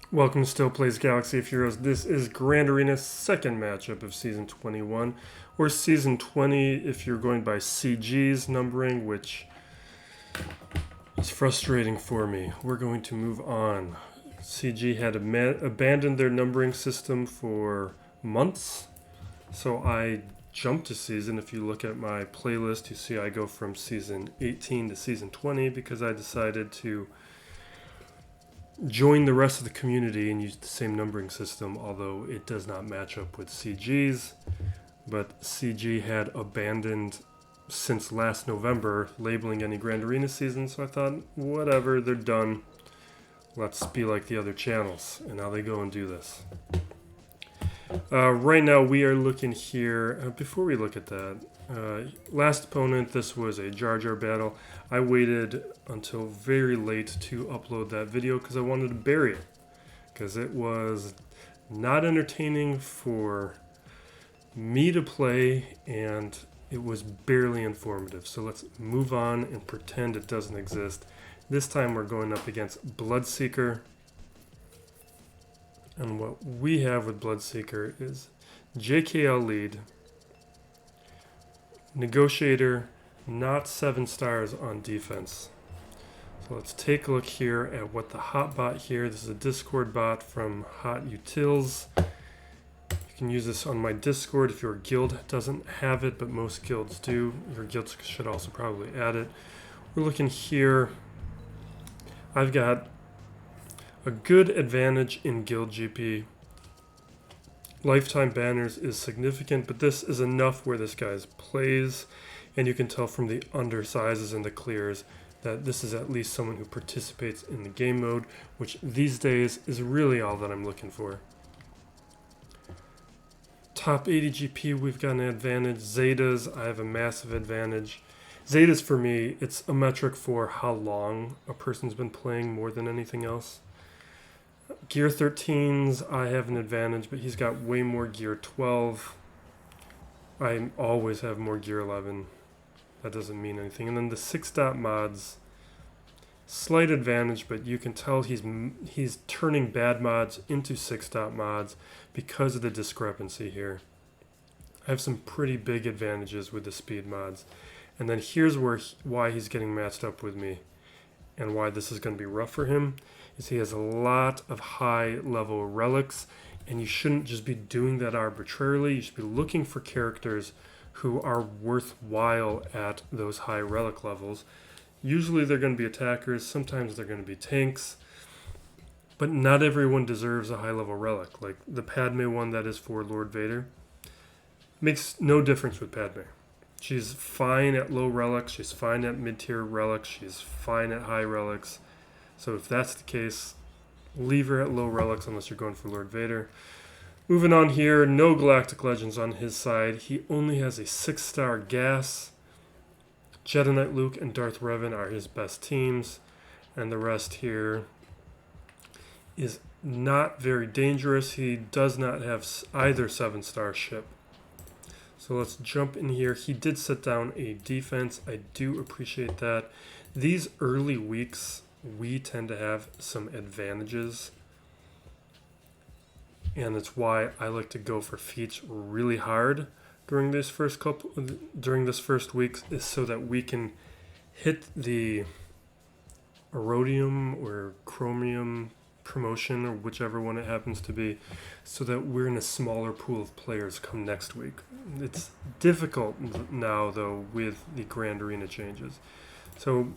Welcome to Still Plays Galaxy of Heroes. This is Grand Arena's second matchup of Season 21, or Season 20 if you're going by CG's numbering, which is frustrating for me. We're going to move on. CG had abandoned their numbering system for months, so I jumped to season. If you look at my playlist, you see I go from Season 18 to Season 20 because I decided to join the rest of the community and use the same numbering system, although it does not match up with CG's. But CG had abandoned since last November labeling any Grand Arena season, so I thought, whatever, they're done. Let's be like the other channels. And now they go and do this. Right now we are looking here, before we look at that, last opponent, this was a Jar Jar battle. I waited until very late to upload that video because I wanted to bury it. Because it was not entertaining for me to play and it was barely informative. So let's move on and pretend it doesn't exist. This time we're going up against Bloodseeker. And what we have with Bloodseeker is JKL lead, Negotiator, not 7 stars on defense. So let's take a look here at what the hot bot here. This is a Discord bot from Hot Utils. You can use this on my Discord if your guild doesn't have it, but most guilds do. Your guilds should also probably add it. We're looking here. I've got a good advantage in guild GP. Lifetime banners is significant, but this is enough where this guy's plays, and you can tell from the undersizes and the clears that this is at least someone who participates in the game mode, which these days is really all that I'm looking for. Top 80 GP, we've got an advantage. Zetas, I have a massive advantage. Zetas for me, it's a metric for how long a person's been playing more than anything else. Gear 13s, I have an advantage, but he's got way more Gear 12. I always have more Gear 11. That doesn't mean anything. And then the 6-dot mods, slight advantage, but you can tell he's turning bad mods into 6-dot mods because of the discrepancy here. I have some pretty big advantages with the speed mods. And then here's why he's getting matched up with me and why this is going to be rough for him. Is he has a lot of high level relics, and you shouldn't just be doing that arbitrarily. You should be looking for characters who are worthwhile at those high relic levels. Usually they're going to be attackers, sometimes they're going to be tanks, but not everyone deserves a high level relic. Like the Padme one that is for Lord Vader makes no difference with Padme. She's fine at low relics, she's fine at mid-tier relics, she's fine at high relics. So if that's the case, leave her at low relics unless you're going for Lord Vader. Moving on here, no Galactic Legends on his side. He only has a 6-star gas. Jedi Knight Luke and Darth Revan are his best teams. And the rest here is not very dangerous. He does not have either 7-star ship. So let's jump in here. He did set down a defense. I do appreciate that. These early weeks, we tend to have some advantages, and it's why I like to go for feats really hard during this first week, is so that we can hit the Erodium or Chromium promotion or whichever one it happens to be, so that we're in a smaller pool of players come next week. It's difficult now though with the Grand Arena changes. So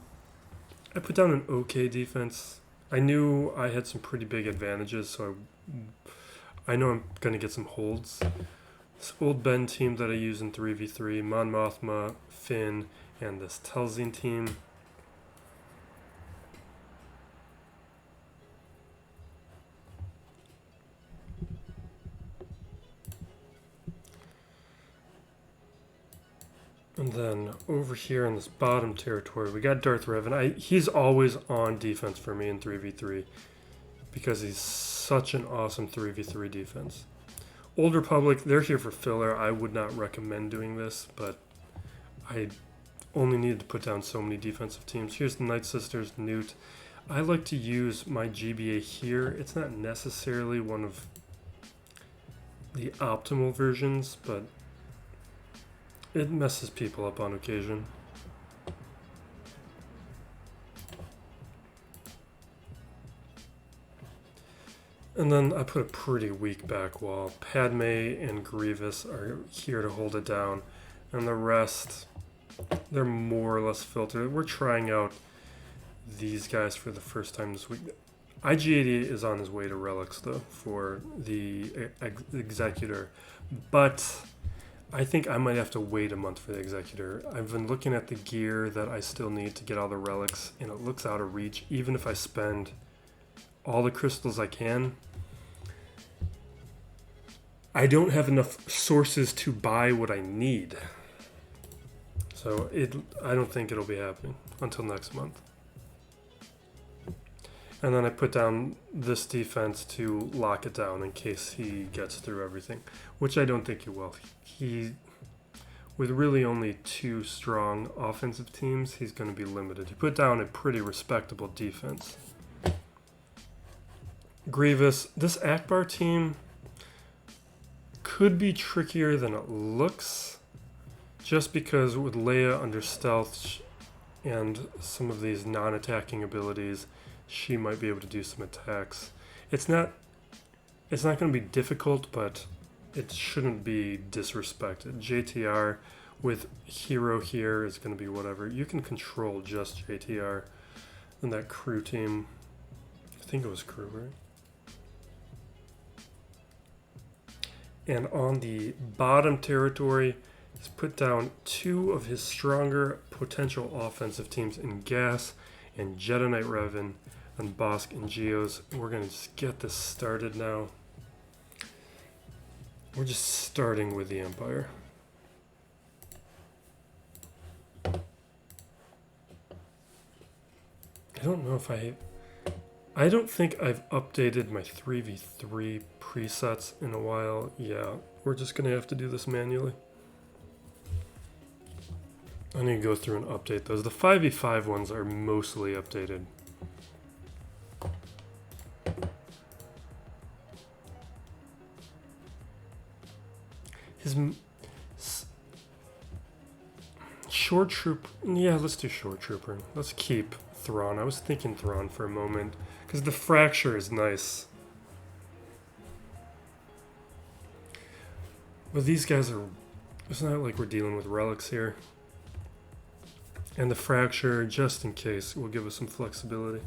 I put down an okay defense. I knew I had some pretty big advantages, so I know I'm going to get some holds. This old Ben team that I use in 3v3, Mon Mothma, Finn, and this Talzin team. And then over here in this bottom territory, we got Darth Revan. He's always on defense for me in 3v3 because he's such an awesome 3v3 defense. Old Republic, they're here for filler. I would not recommend doing this, but I only needed to put down so many defensive teams. Here's the Night Sisters, Newt. I like to use my GBA here. It's not necessarily one of the optimal versions, but it messes people up on occasion. And then I put a pretty weak back wall. Padme and Grievous are here to hold it down, and the rest, they're more or less filtered. We're trying out these guys for the first time this week. IG-88 is on his way to Relics, though, for the Executor. But I think I might have to wait a month for the Executor. I've been looking at the gear that I still need to get all the Relics, and it looks out of reach. Even if I spend all the crystals I can, I don't have enough sources to buy what I need. So I don't think it'll be happening until next month. And then I put down this defense to lock it down in case he gets through everything, which I don't think he will. With really only 2 strong offensive teams, he's going to be limited. He put down a pretty respectable defense. Grievous, this Ackbar team could be trickier than it looks, just because with Leia under stealth and some of these non-attacking abilities, she might be able to do some attacks. It's not going to be difficult, but it shouldn't be disrespected. JTR with Hero here is going to be whatever. You can control just JTR and that crew team. I think it was crew, right? And on the bottom territory, he's put down 2 of his stronger potential offensive teams in Gas and Jedi Knight Revan and Bosk and Geos. We're going to just get this started now. We're just starting with the Empire. I don't know if I don't think I've updated my 3v3 presets in a while. Yeah, we're just going to have to do this manually. I need to go through and update those. The 5v5 ones are mostly updated. His short troop, yeah, let's do short trooper. Let's keep Thrawn. I was thinking Thrawn for a moment because the fracture is nice. But these guys are, it's not like we're dealing with relics here. And the fracture, just in case, will give us some flexibility.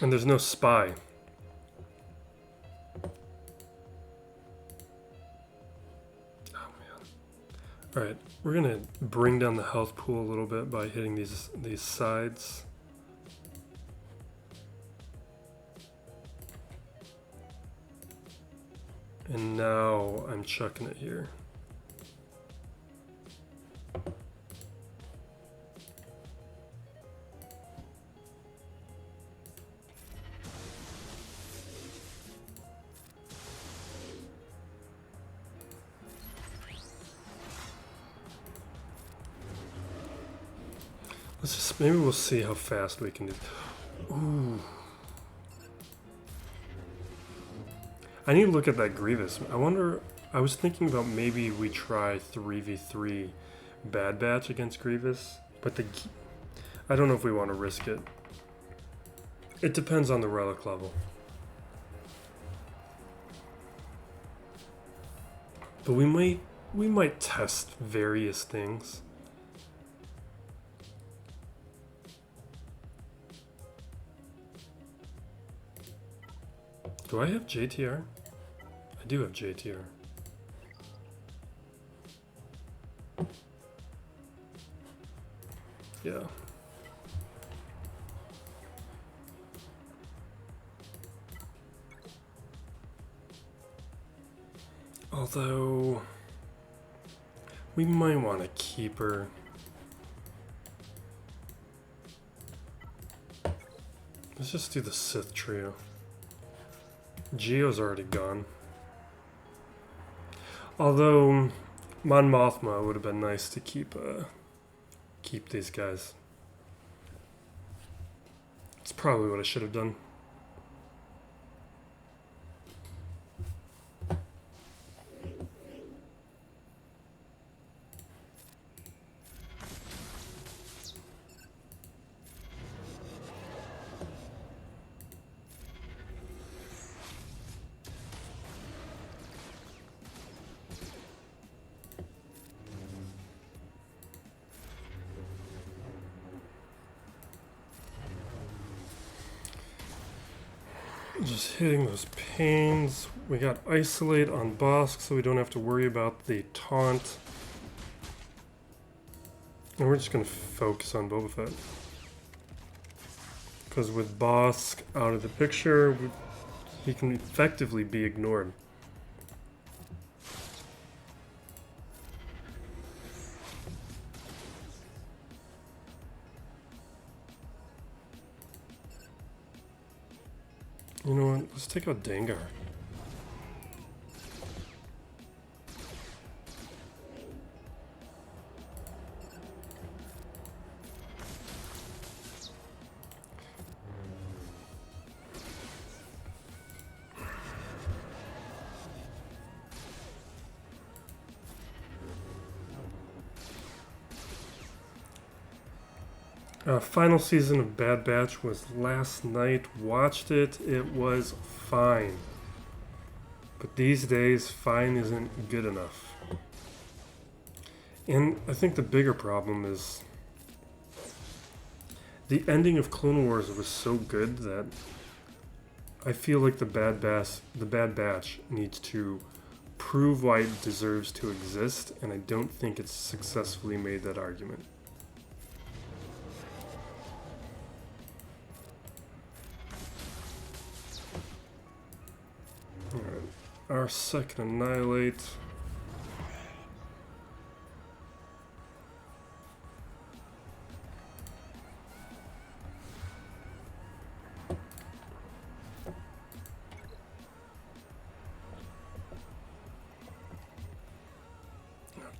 And there's no spy. Oh man. Alright, we're gonna bring down the health pool a little bit by hitting these sides. And now I'm chucking it here. Let's just, maybe we'll see how fast we can do. Ooh. I need to look at that Grievous. I wonder, I was thinking about maybe we try 3v3 Bad Batch against Grievous, but I don't know if we want to risk it. It depends on the relic level. But we might test various things. Do I have JTR? I do have JTR. Yeah. Although, we might want to keep her. Let's just do the Sith trio. Geo's already gone. Although, Mon Mothma would have been nice to keep these guys. It's probably what I should have done. Just hitting those pains. We got isolate on Bosk, so we don't have to worry about the taunt. And we're just going to focus on Boba Fett. Because with Bosk out of the picture, he can effectively be ignored. You know what? Let's take out Dengar. Final season of Bad Batch was last night. Watched it. It was fine. But these days, fine isn't good enough. And I think the bigger problem is the ending of Clone Wars was so good that I feel like the Bad Batch needs to prove why it deserves to exist, and I don't think it's successfully made that argument. Our second annihilate.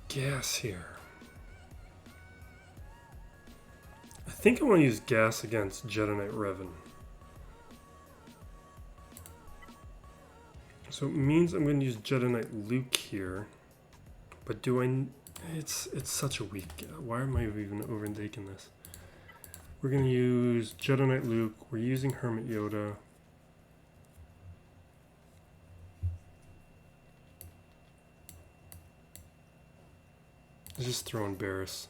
Gas here. I think I want to use gas against Jedi Knight Revan. So it means I'm going to use Jedi Knight Luke here, but do I? It's such a weak. Why am I even overthinking this? We're going to use Jedi Knight Luke. We're using Hermit Yoda. Just throw in Barriss.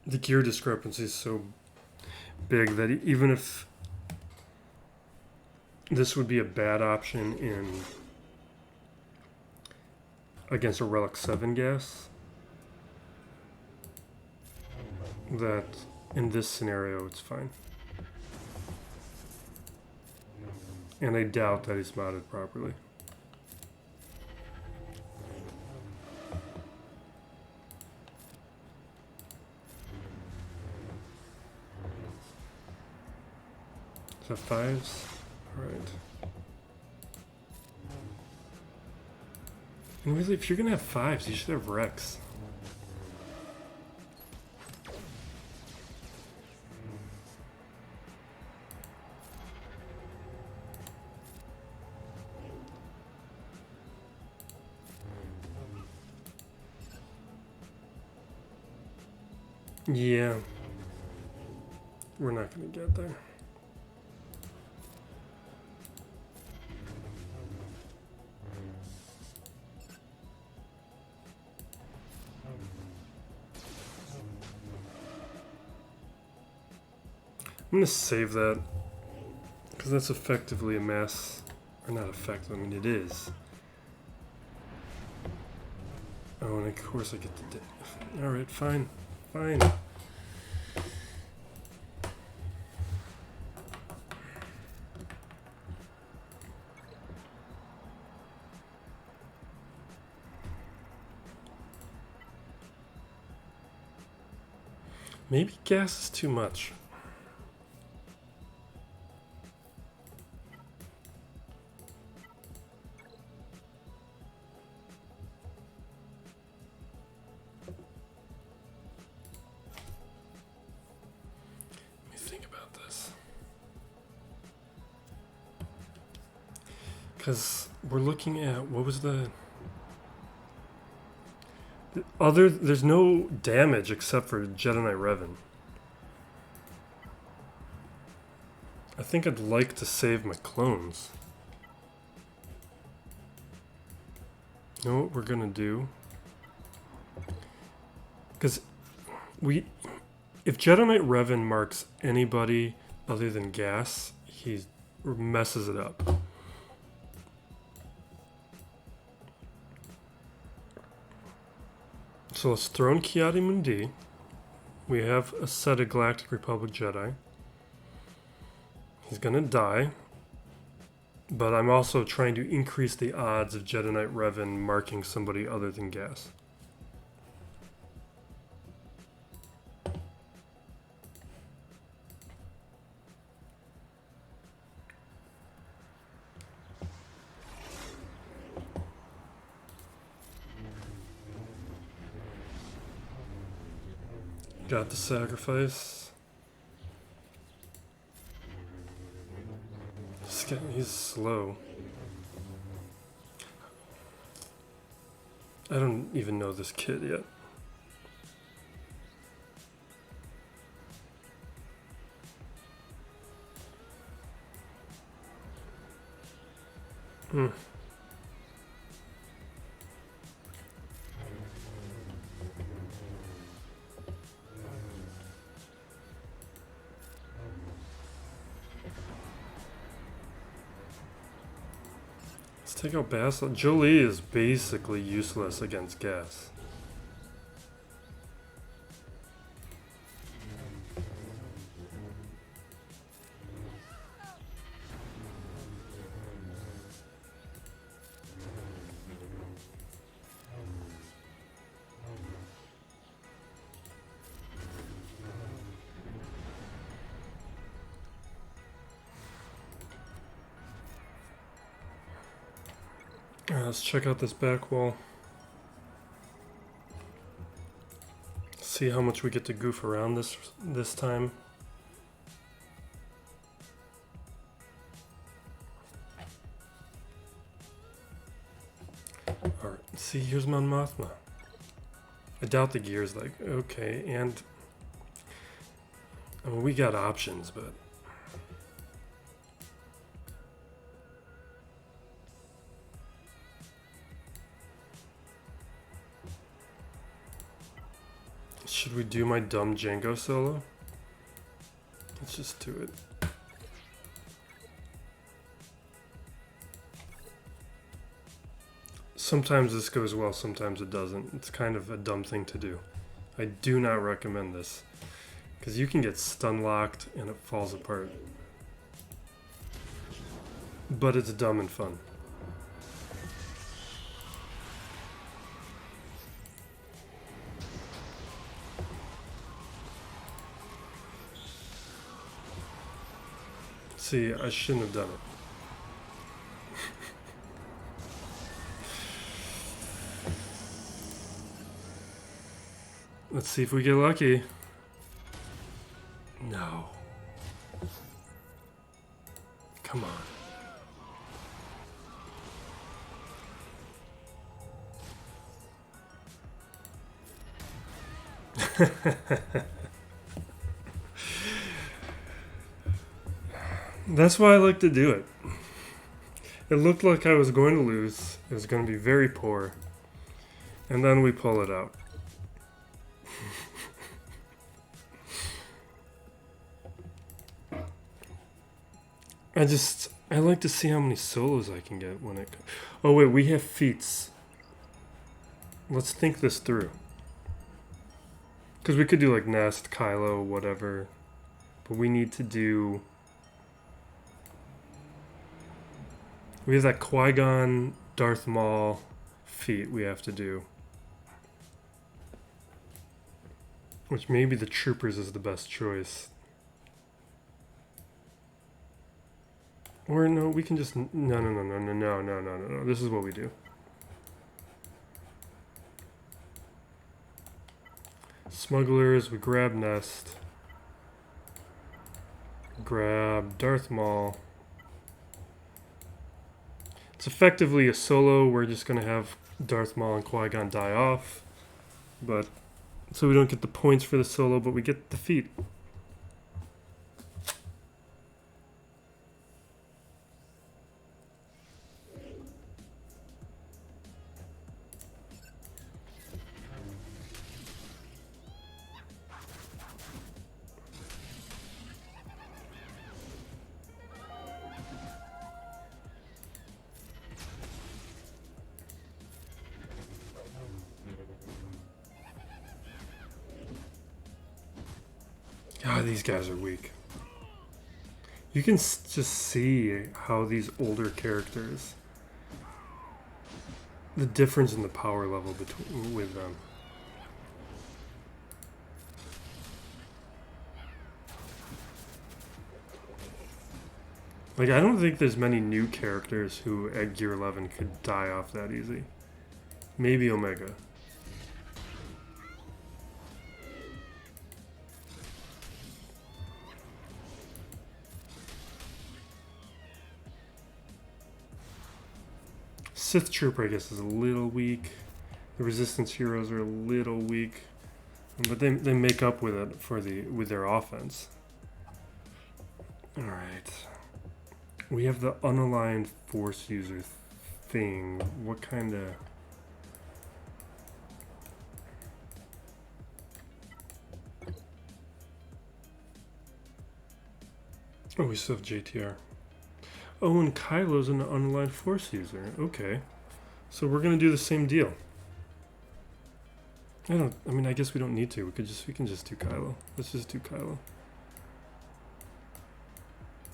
The gear discrepancy is so big that even if this would be a bad option against a Relic 7 gas, that in this scenario it's fine. And I doubt that he's mounted properly. Is that 5s? Alright. And really, if you're gonna have 5s, you should have Rex. Yeah. We're not gonna get there. I'm going to save that, because that's effectively a mass, or not effective, I mean it is. Oh, and of course I get the alright, fine, fine. Maybe gas is too much. Because we're looking at, what was the other, there's no damage except for Jedi Knight Revan. I think I'd like to save my clones. You know what we're gonna do? Because if Jedi Knight Revan marks anybody other than Gas, he messes it up. So let's throw in Ki-Adi-Mundi. We have a set of Galactic Republic Jedi. He's gonna die. But I'm also trying to increase the odds of Jedi Knight Revan marking somebody other than Gas. Got the sacrifice. He's slow. I don't even know this kid yet. Take out Basil. Jolie is basically useless against Gas. Let's check out this back wall. See how much we get to goof around this time. Alright, see, here's Mon Mothma. I doubt the gear's like, okay, and I mean, we got options, but should we do my dumb Jango solo? Let's just do it. Sometimes this goes well, sometimes it doesn't. It's kind of a dumb thing to do. I do not recommend this, because you can get stun locked and it falls apart. But it's dumb and fun. See, I shouldn't have done it. Let's see if we get lucky. No. Come on. That's why I like to do it. It looked like I was going to lose. It was going to be very poor. And then we pull it out. I like to see how many solos I can get when it... Oh wait, we have feats. Let's think this through. Because we could do like Nest, Kylo, whatever. But we need to do... We have that Qui-Gon, Darth Maul feat we have to do. Which maybe the Troopers is the best choice. Or no, we can just... No. This is what we do. Smugglers, we grab Nest. Grab Darth Maul. It's effectively a solo. We're just going to have Darth Maul and Qui-Gon die off. But so we don't get the points for the solo, but we get the defeat. God, these guys are weak. You can just see how these older characters, the difference in the power level between with them. Like, I don't think there's many new characters who at Gear 11 could die off that easy. Maybe Omega. Sith Trooper, I guess, is a little weak. The Resistance heroes are a little weak, but they make up with it with their offense. All right, we have the unaligned Force user thing. What kind of? Oh, we still have JTR. Oh, and Kylo's an unaligned Force user. Okay. So we're gonna do the same deal. I mean, I guess we don't need to. We can just do Kylo. Let's just do Kylo.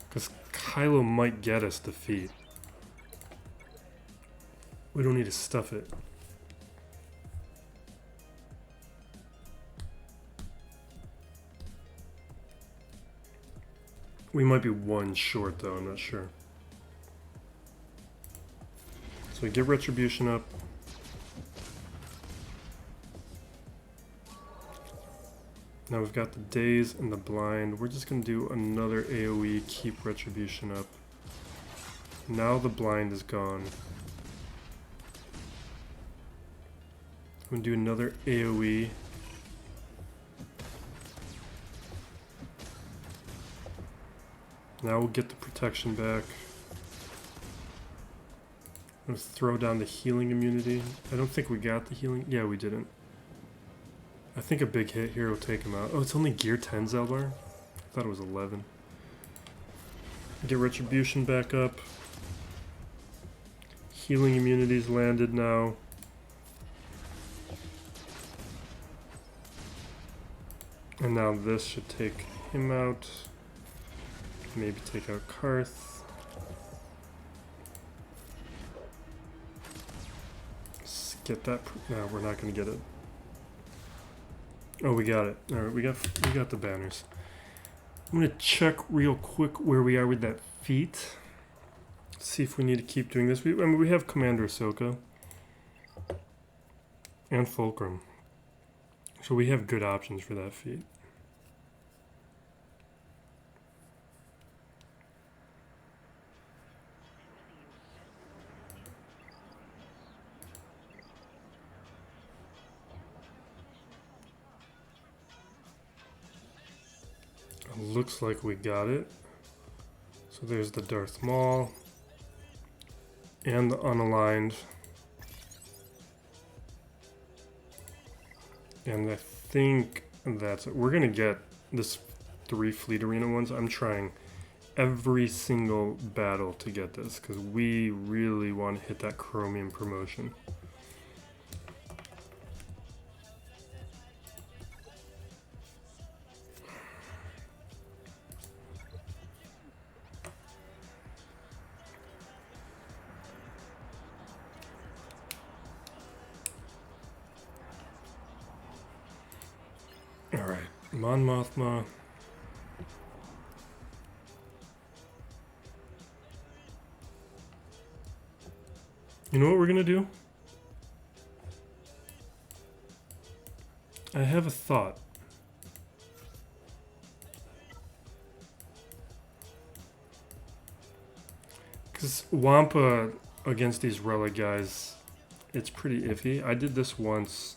Because Kylo might get us defeat. We don't need to stuff it. We might be one short though, I'm not sure. So we get Retribution up. Now we've got the Daze and the Blind. We're just going to do another AoE, keep Retribution up. Now the Blind is gone. I'm going to do another AoE. Now we'll get the protection back. I'm going to throw down the healing immunity. I don't think we got the healing. Yeah, we didn't. I think a big hit here will take him out. Oh, it's only Gear 10 Zelbar? I thought it was 11. Get Retribution back up. Healing immunity's landed now. And now this should take him out. Maybe take out Karth. Get that. No, we're not going to get it. Oh, we got it. All right, we got the banners. I'm going to check real quick where we are with that feat. See if we need to keep doing this. I mean, we have Commander Ahsoka and Fulcrum, so we have good options for that feat. Looks like we got it. So there's the Darth Maul and the unaligned. And I think that's it. We're gonna get this 3 Fleet Arena ones. I'm trying every single battle to get this because we really want to hit that Chromium promotion. Alright, Mon Mothma. You know what we're gonna do? I have a thought. Because WAMPA against these relic guys, it's pretty iffy. I did this once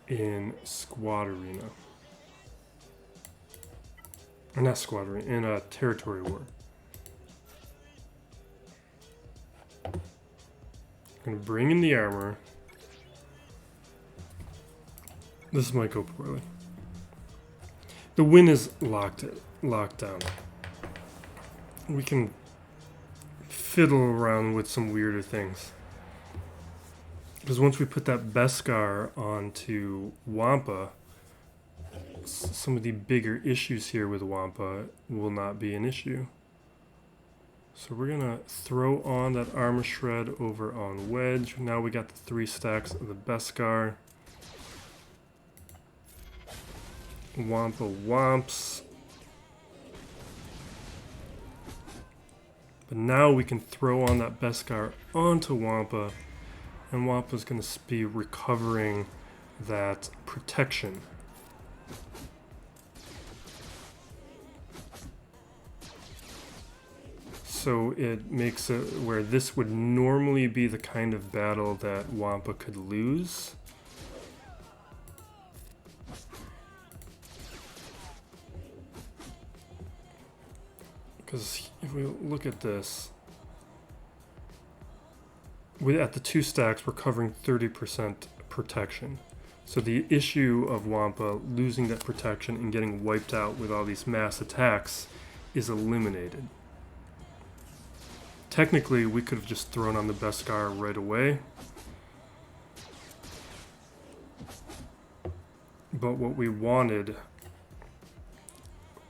in Squad Arena. Or not Squad Arena, in a Territory War. I'm gonna bring in the armor. This might go poorly. The win is locked down. We can fiddle around with some weirder things. Because once we put that Beskar onto Wampa, some of the bigger issues here with Wampa will not be an issue. So we're gonna throw on that armor shred over on Wedge. Now we got the 3 stacks of the Beskar. Wampa womps. But now we can throw on that Beskar onto Wampa, and Wampa's going to be recovering that protection. So it makes it where this would normally be the kind of battle that Wampa could lose. Because if we look at this, at the 2 stacks, we're covering 30% protection. So the issue of Wampa losing that protection and getting wiped out with all these mass attacks is eliminated. Technically, we could have just thrown on the Beskar right away. But what we wanted,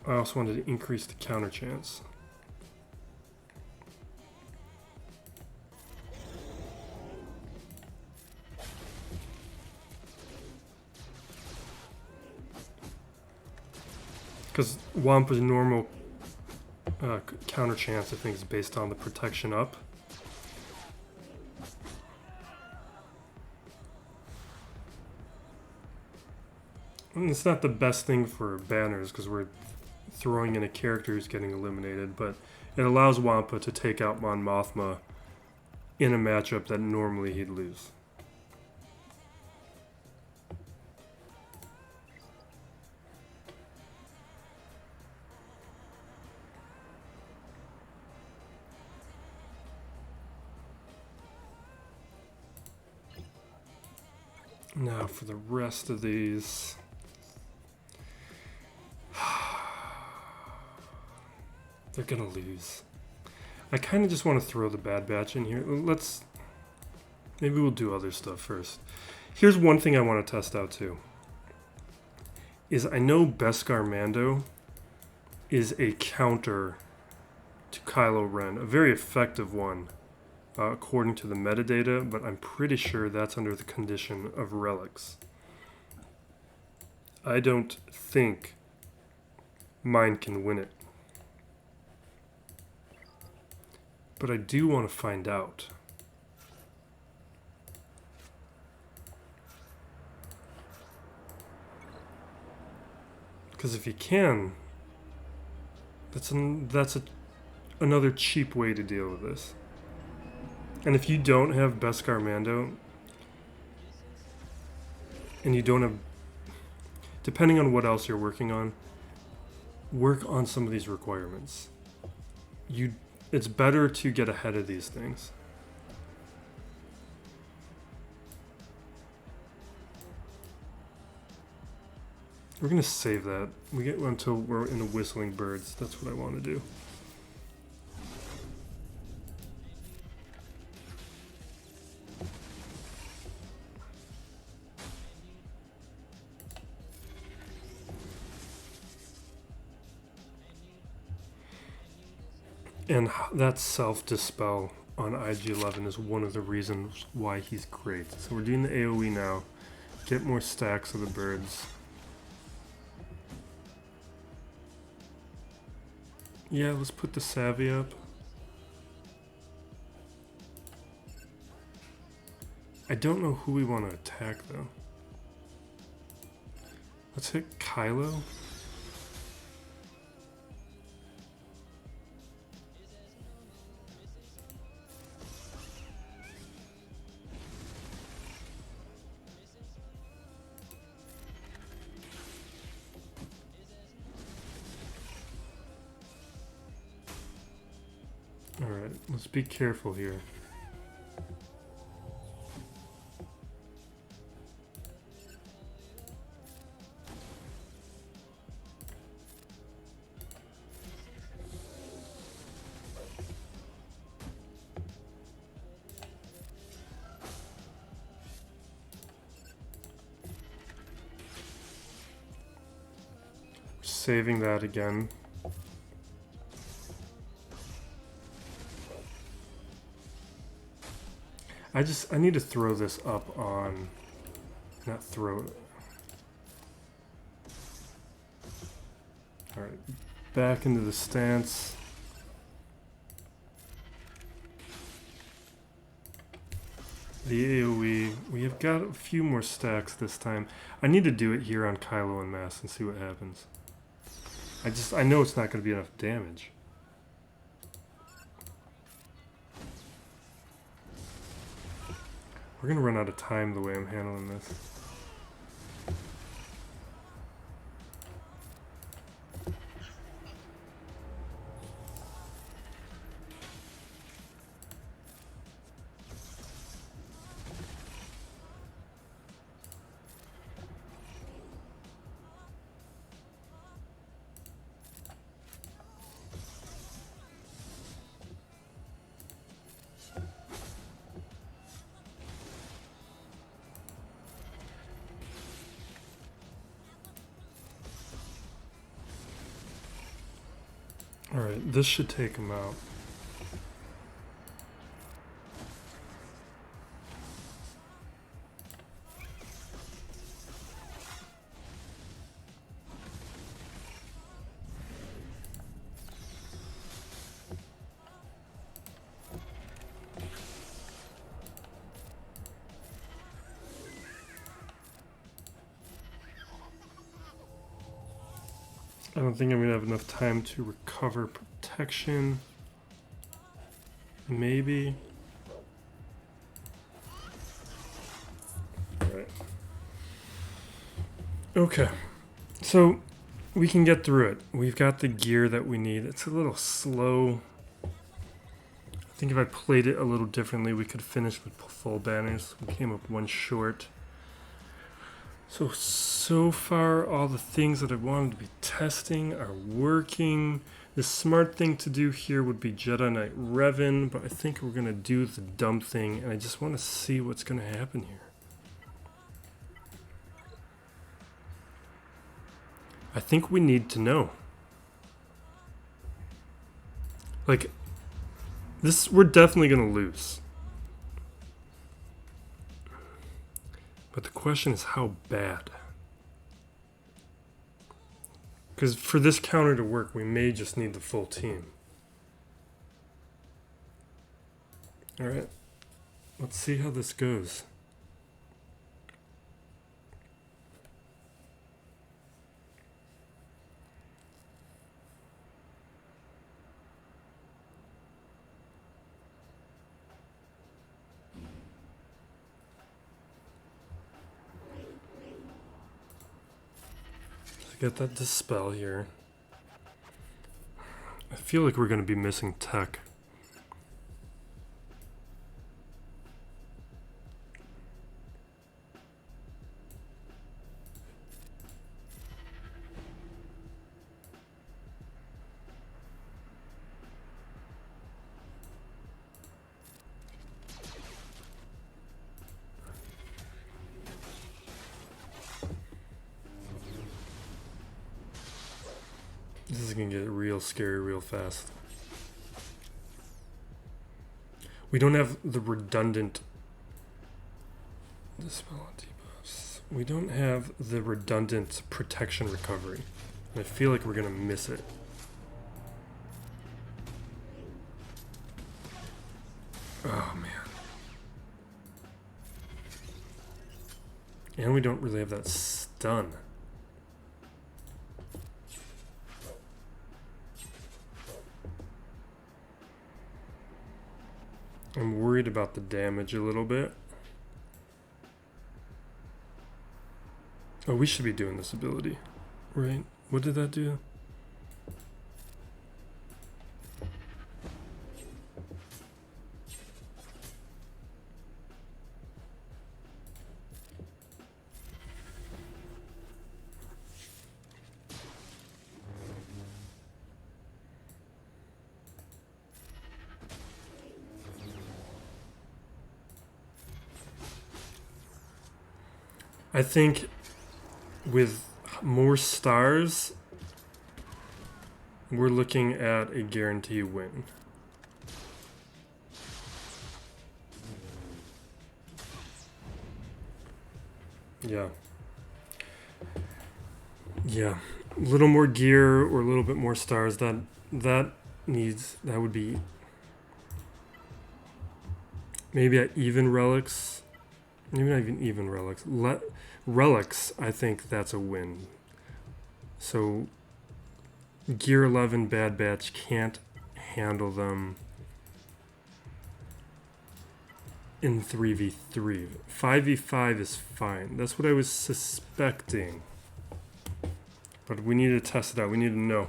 I also wanted to increase the counter chance. Because Wampa's normal counter chance, I think, is based on the protection up. And it's not the best thing for banners because we're throwing in a character who's getting eliminated, but it allows Wampa to take out Mon Mothma in a matchup that normally he'd lose. Now for the rest of these. They're gonna lose. I kind of just want to throw the Bad Batch in here. Maybe we'll do other stuff first. Here's one thing I want to test out too. Is I know Beskar Mando is a counter to Kylo Ren, a very effective one. According to the metadata, but I'm pretty sure that's under the condition of relics. I don't think mine can win it. But I do want to find out. Because if you can, that's another cheap way to deal with this. And if you don't have Beskar Mando, and you don't have, depending on what else you're working on, work on some of these requirements. It's better to get ahead of these things. We're going to save that. We get until we're in the Whistling Birds. That's what I want to do. And that self-dispel on IG-11 is one of the reasons why he's great. So we're doing the AoE now. Get more stacks of the birds. Yeah, let's put the Savvy up. I don't know who we want to attack, though. Let's hit Kylo. Alright, let's be careful here. Saving that again. I need to throw this up on, not throw it. Alright, back into the stance. The AoE, we have got a few more stacks this time. I need to do it here on Kylo and Mass and see what happens. I know it's not going to be enough damage. We're going to run out of time the way I'm handling this. Alright, this should take him out. I don't think I'm going to have enough time to recover protection. Maybe. Alright. Okay. So, we can get through it. We've got the gear that we need. It's a little slow. I think if I played it a little differently, we could finish with full banners. We came up one short. So far, all the things that I wanted to be testing are working. The smart thing to do here would be Jedi Knight Revan, but I think we're going to do the dumb thing, and I just want to see what's going to happen here. I think we need to know. Like, we're definitely going to lose. But the question is how bad? Because for this counter to work, we may just need the full team. Alright, let's see how this goes. Get that dispel here. I feel like we're going to be missing tech. This is going to get real scary real fast. We don't have the redundant dispel on debuffs. We don't have the redundant protection recovery. And I feel like we're going to miss it. Oh man. And we don't really have that stun. I'm worried about the damage a little bit. Oh, we should be doing this ability, right? What did that do? I think with more stars, we're looking at a guarantee win. Yeah. Yeah. A little more gear or a little bit more stars. That would be maybe at even relics. Maybe not even relics. Relics, I think that's a win. So Gear 11 Bad Batch can't handle them in 3v3. 5v5 is fine. That's what I was suspecting. But we need to test it out. We need to know.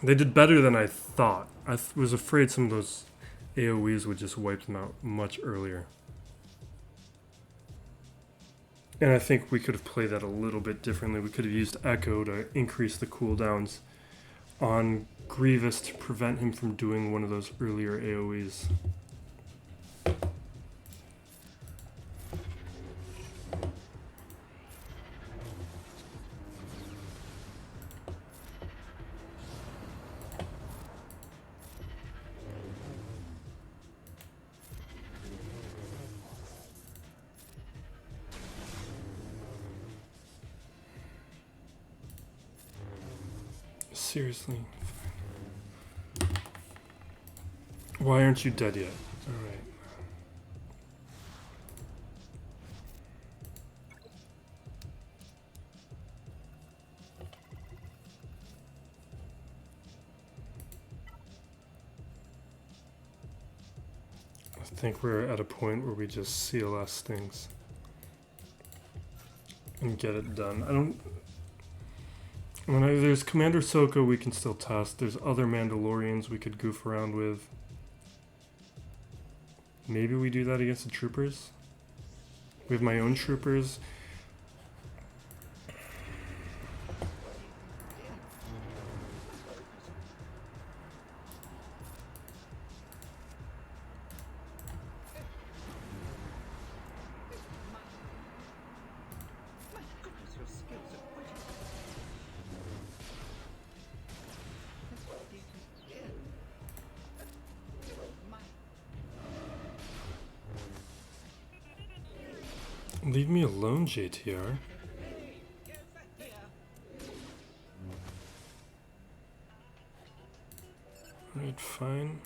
They did better than I thought. I was afraid some of those AoEs would just wipe them out much earlier. And I think we could have played that a little bit differently. We could have used Echo to increase the cooldowns on Grievous to prevent him from doing one of those earlier AoEs. Seriously. Why aren't you dead yet? Alright. I think we're at a point where we just CLS things and get it done. There's Commander Ahsoka we can still test. There's other Mandalorians we could goof around with. Maybe we do that against the troopers. We have my own troopers. Leave me alone, JTR. Alright, fine.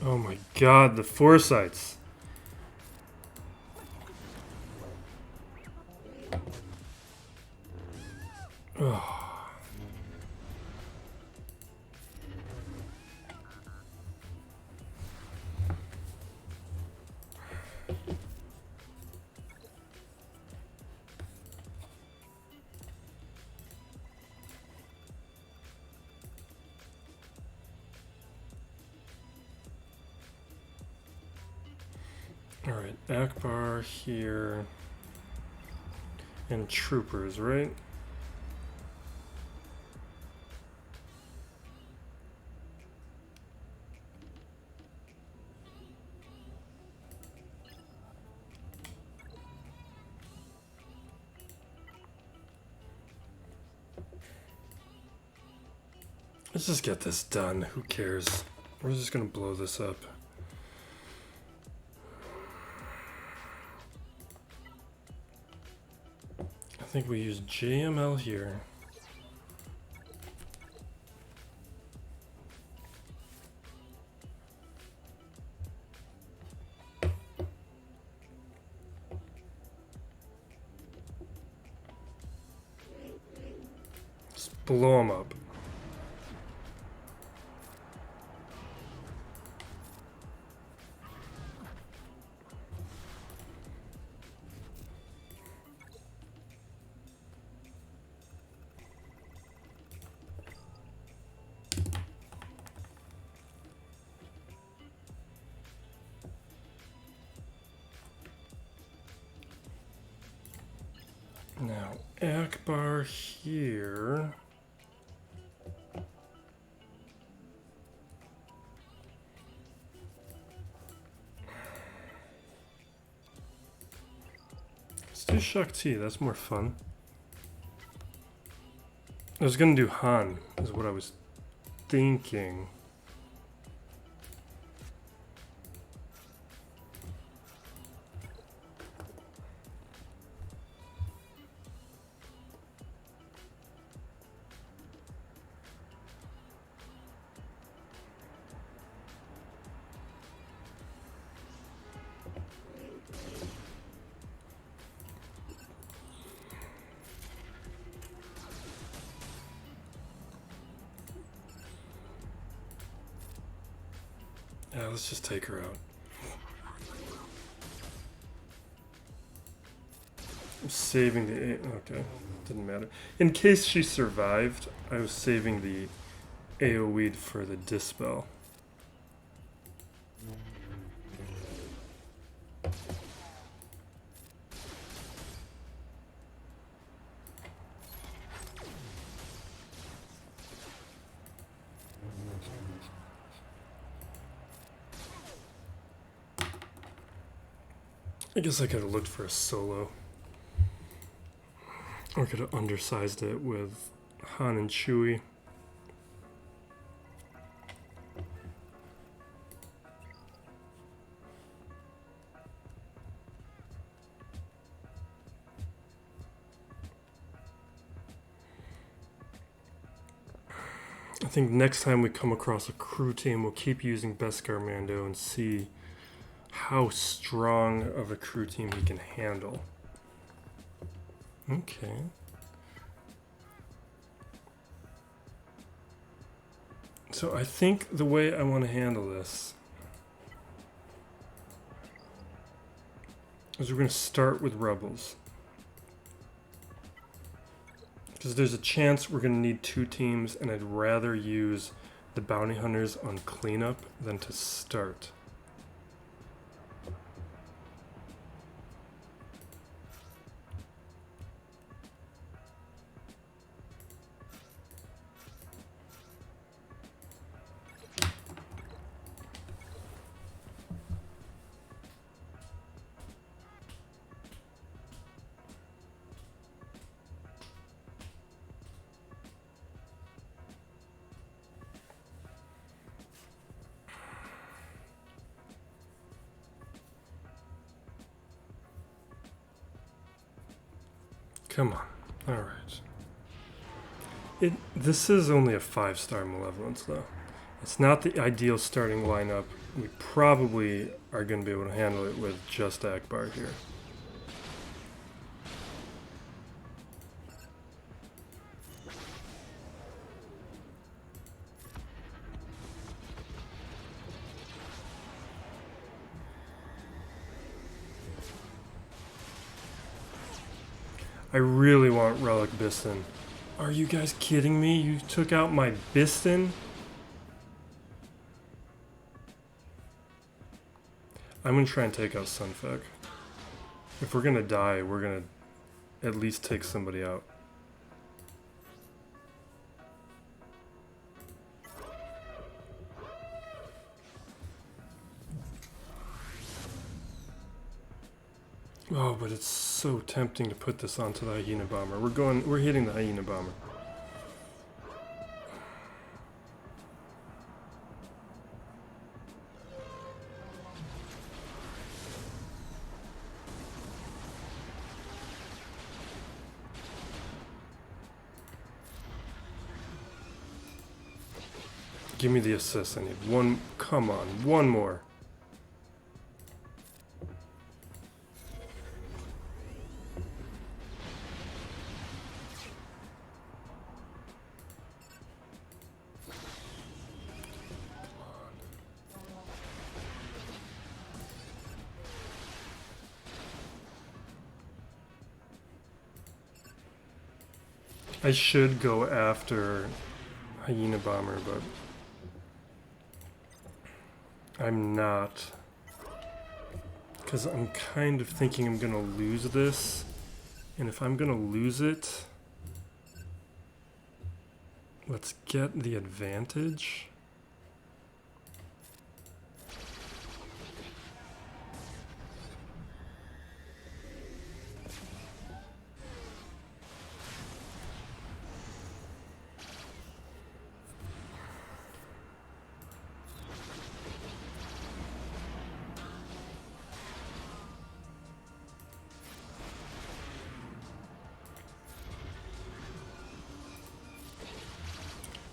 Oh my god, the foresights. Oh. Alright, Ackbar here. And troopers, right? Let's just get this done. Who cares? We're just gonna blow this up. I think we use JML here. Just blow them up. Ackbar here. Let's do Shaak Ti, that's more fun. I was gonna do Han, is what I was thinking. Yeah, let's just take her out. I'm saving the okay, didn't matter. In case she survived, I was saving the AoE for the dispel. I guess I could have looked for a solo. Or could have undersized it with Han and Chewie. I think next time we come across a crew team, we'll keep using Beskar Mando and see how strong of a crew team he can handle. Okay. So I think the way I want to handle this is we're going to start with Rebels. Because there's a chance we're going to need two teams, and I'd rather use the bounty hunters on cleanup than to start. Come on. All right. This is only a 5-star Malevolence, though. It's not the ideal starting lineup. We probably are going to be able to handle it with just Ackbar here. I really want Relic Biston. Are you guys kidding me? You took out my Biston? I'm going to try and take out Sunfek. If we're going to die, we're going to at least take somebody out. Oh, but it's so tempting to put this onto the Hyena Bomber. We're hitting the Hyena Bomber. Give me the assist. I need one. Come on, one more. I should go after Hyena Bomber, but I'm not. Because I'm kind of thinking I'm going to lose this And if I'm gonna lose it, let's get the advantage.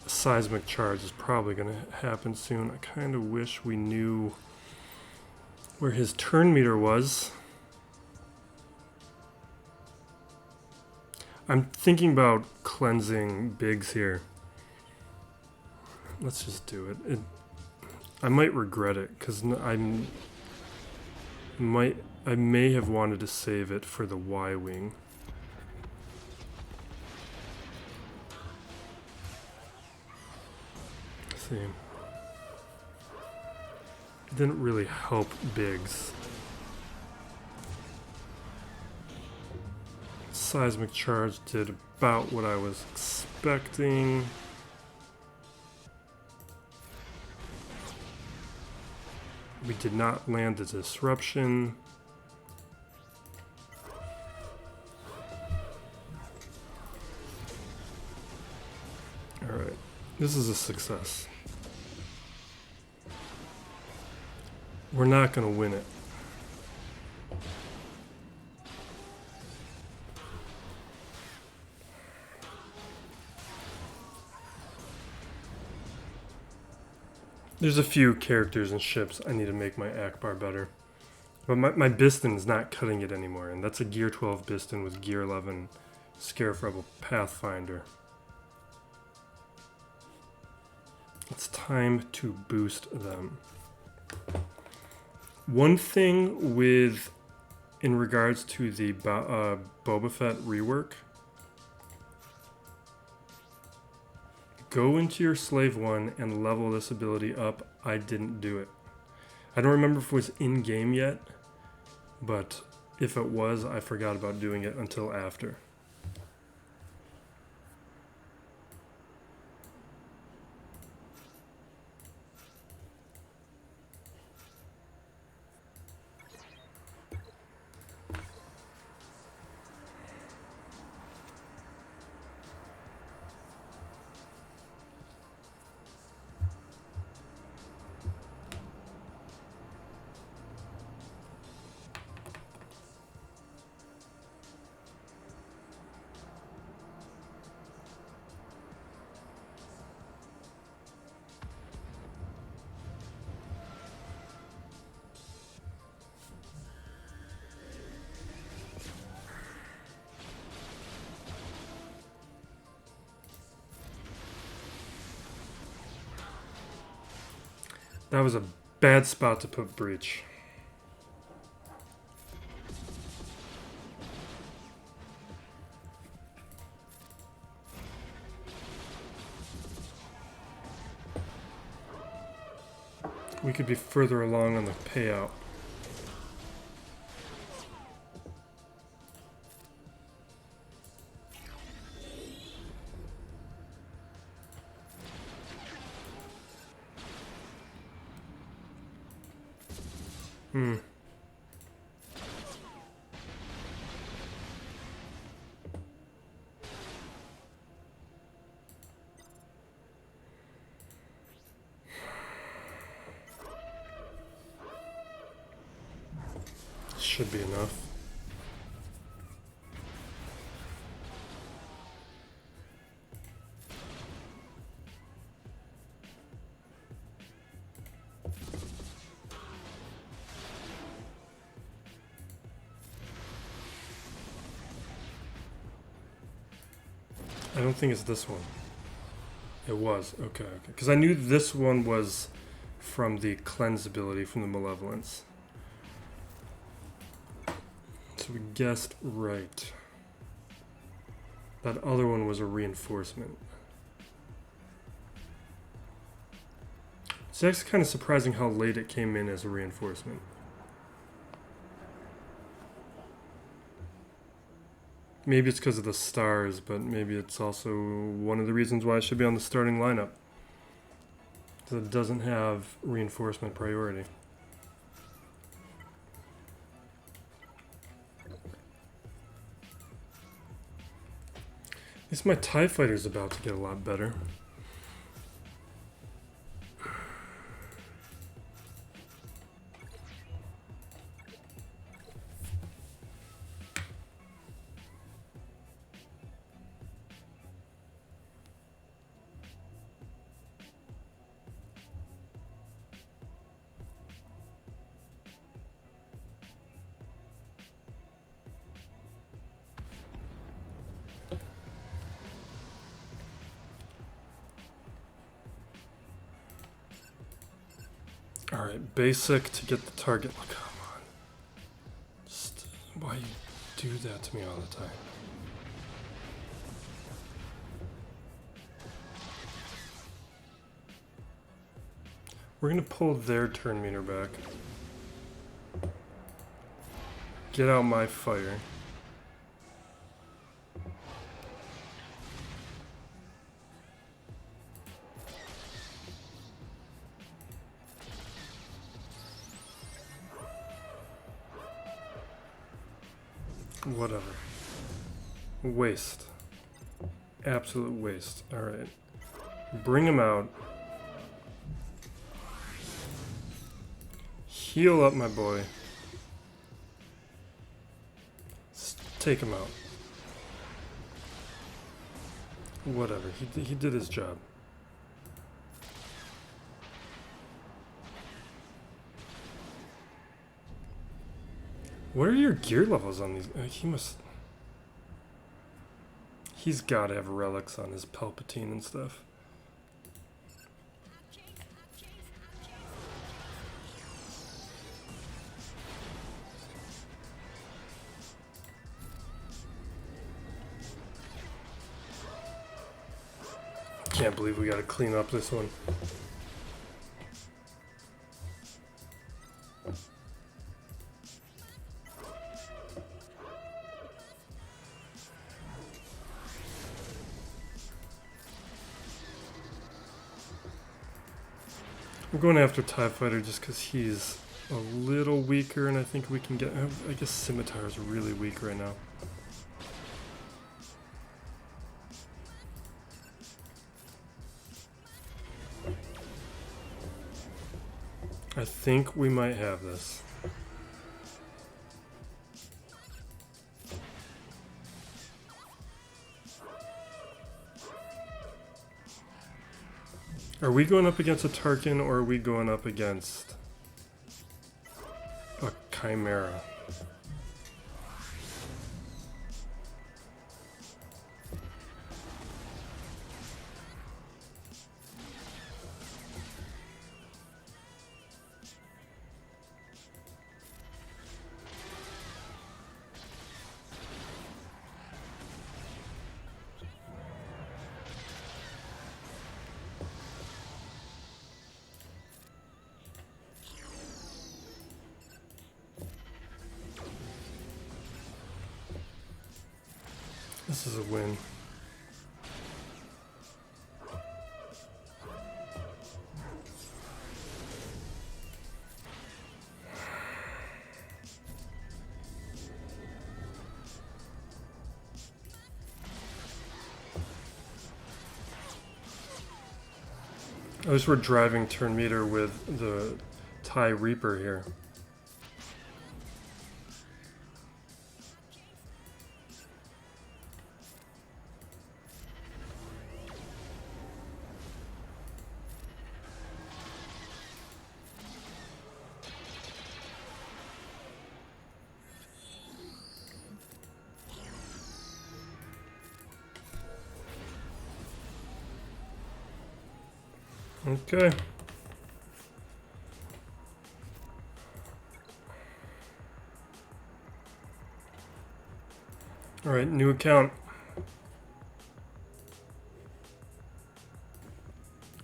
Seismic charge is probably going to happen soon. I kind of wish we knew where his turn meter was. I'm thinking about cleansing Biggs here. Let's just do it. I might regret it because I may have wanted to save it for the Y-wing. See. It didn't really help Biggs. Seismic charge did about what I was expecting. We did not land the disruption. Alright, this is a success. We're not going to win it. There's a few characters and ships I need to make my Ackbar better. But my Biston is not cutting it anymore, and that's a Gear 12 Biston with Gear 11 Scarif Rebel Pathfinder. It's time to boost them. One thing in regards to the Boba Fett rework, go into your Slave 1 and level this ability up. I didn't do it. I don't remember if it was in-game yet, but if it was, I forgot about doing it until after. That was a bad spot to put breach. We could be further along on the payout. Should be enough. I don't think it's this one. It was. Okay, okay. Because I knew this one was from the cleanse ability from the Malevolence. So we guessed right. That other one was a reinforcement. It's actually kind of surprising how late it came in as a reinforcement. Maybe it's because of the stars, but maybe it's also one of the reasons why I should be on the starting lineup. So it doesn't have reinforcement priority. At least my TIE fighter's about to get a lot better. Alright, basic to get the target. Oh, come on. Just, why you do that to me all the time? We're going to pull their turn meter back. Get out my fire. Whatever. Waste. Absolute waste. Alright. Bring him out. Heal up, my boy. Take him out. Whatever. He did his job. What are your gear levels on these? He must... He's got to have relics on his Palpatine and stuff. Can't believe we got to clean up this one. I'm going after TIE Fighter just because he's a little weaker, and I think we can get... I guess Scimitar is really weak right now. I think we might have this. Are we going up against a Tarkin, or are we going up against a Chimera? This is a win. At least we're driving turn meter with the TIE Reaper here. Okay. All right, new account.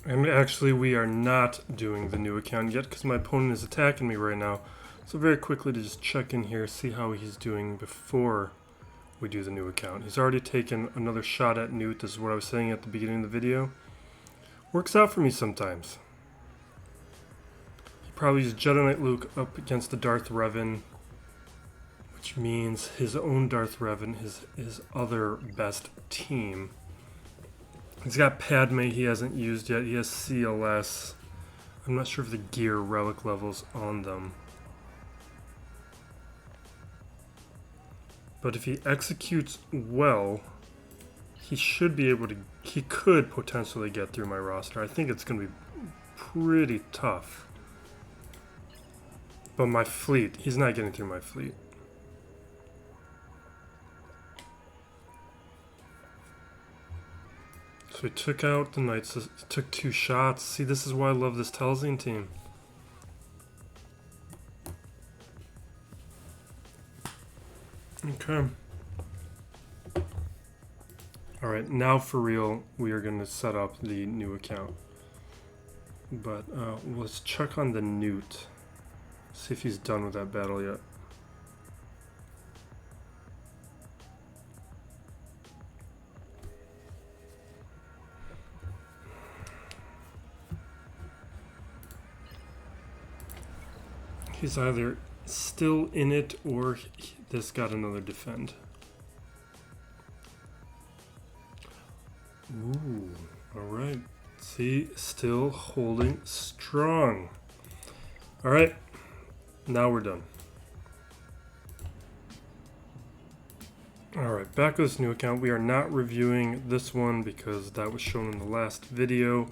And actually, we are not doing the new account yet because my opponent is attacking me right now. So very quickly to just check in here, see how he's doing before we do the new account. He's already taken another shot at Newt. This is what I was saying at the beginning of the video. Works out for me sometimes. He probably used Jedi Knight Luke up against the Darth Revan, which means his own Darth Revan, his other best team. He's got Padme he hasn't used yet. He has CLS. I'm not sure if the gear relic level's on them. But if he executes well, he should be able to, he could potentially get through my roster. I think it's going to be pretty tough. But my fleet, he's not getting through my fleet. So he took out the Knights, took 2 shots. See, this is why I love this Talzin team. Okay. Alright, now for real, we are going to set up the new account. But let's check on the Newt. See if he's done with that battle yet. He's either still in it or this got another defend. Ooh, alright. See, still holding strong. Alright, now we're done. Alright, back to this new account. We are not reviewing this one because that was shown in the last video.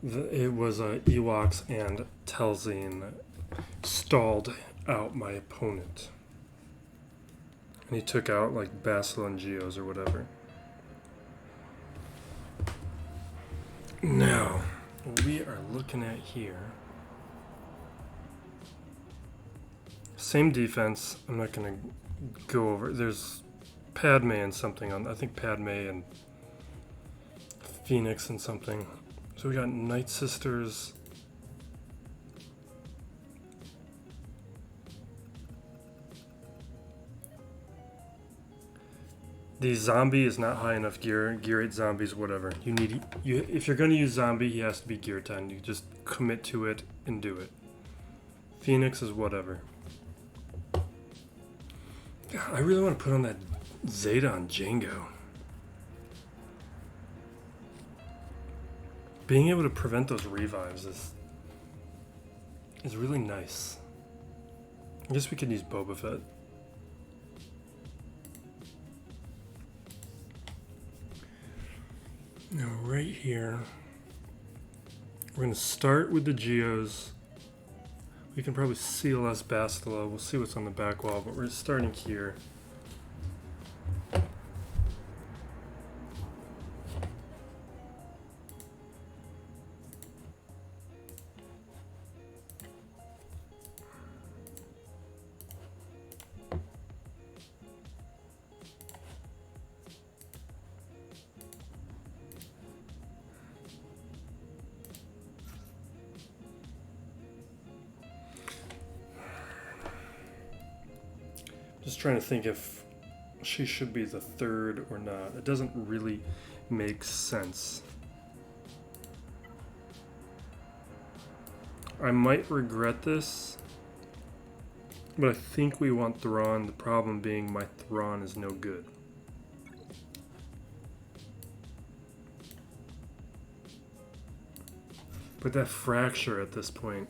It was Ewoks and Talzin stalled out my opponent. And he took out like Basil and Geos or whatever. Now, what we are looking at here. Same defense. I'm not going to go over. There's Padme and something on. I think Padme and Phoenix and something. So we got Night Sisters. The zombie is not high enough gear. Gear 8 zombies, whatever. If you're going to use zombie, he has to be gear 10. You just commit to it and do it. Phoenix is whatever. God, I really want to put on that Zeta on Jango. Being able to prevent those revives is really nice. I guess we could use Boba Fett. Now right here, we're going to start with the Geos. We can probably CLS Bastila. We'll see what's on the back wall, but we're starting here. Just trying to think if she should be the third or not. It doesn't really make sense. I might regret this, but I think we want Thrawn. The problem being my Thrawn is no good. But that fracture at this point.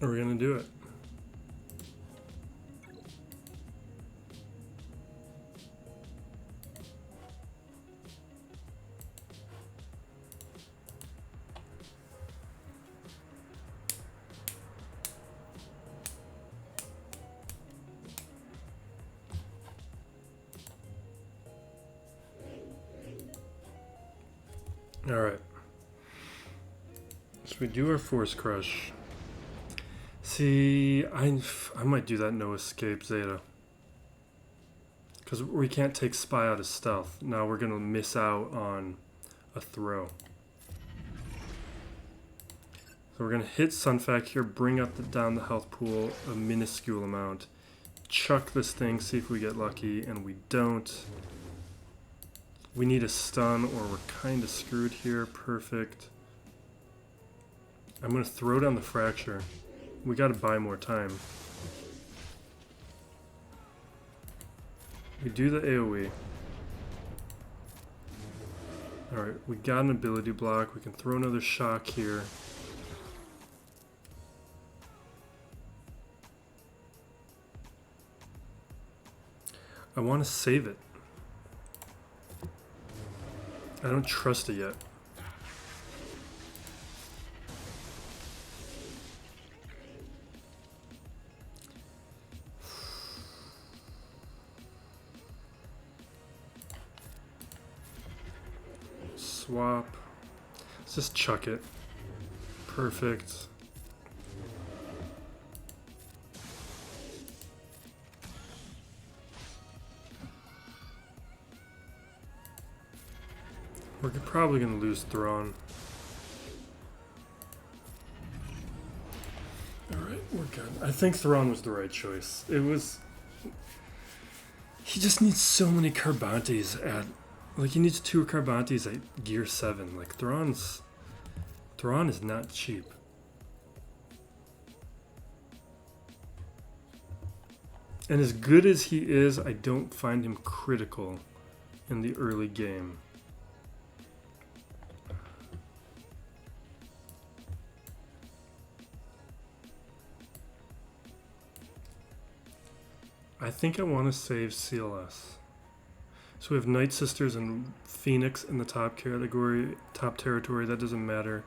Are we gonna do it? All right. So we do our Force Crush. See, I might do that no escape Zeta. Because we can't take Spy out of stealth. Now we're going to miss out on a throw. So we're going to hit Sunfac here, bring up down the health pool a minuscule amount. Chuck this thing, see if we get lucky, and we don't. We need a stun or we're kind of screwed here. Perfect. I'm going to throw down the fracture. We got to buy more time. We do the AoE. Alright, we got an ability block. We can throw another shock here. I want to save it. I don't trust it yet. Swap. Let's just chuck it. Perfect. We're probably going to lose Thrawn. Alright, we're good. I think Thrawn was the right choice. It was... He just needs so many Carbantes at... Like, he needs 2 Carbantes at Gear 7. Like, Thrawn is not cheap. And as good as he is, I don't find him critical in the early game. I think I want to save CLS. So we have Night Sisters and Phoenix in the top category, top territory. That doesn't matter.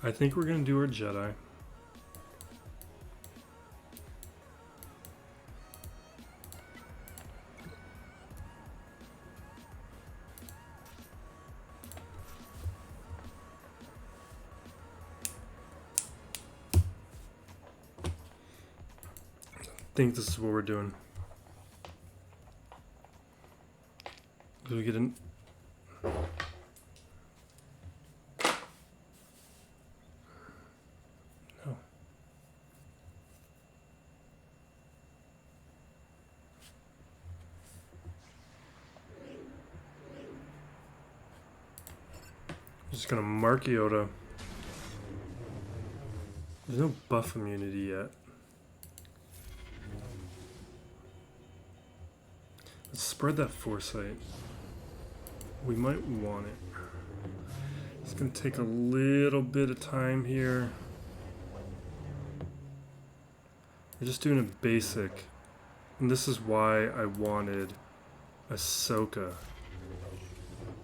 I think we're going to do our Jedi. I think this is what we're doing. Do we get in? No. I'm just gonna mark Yoda. There's no buff immunity yet. Let's spread that foresight. We might want it. It's going to take a little bit of time here. We're just doing a basic. And this is why I wanted Ahsoka.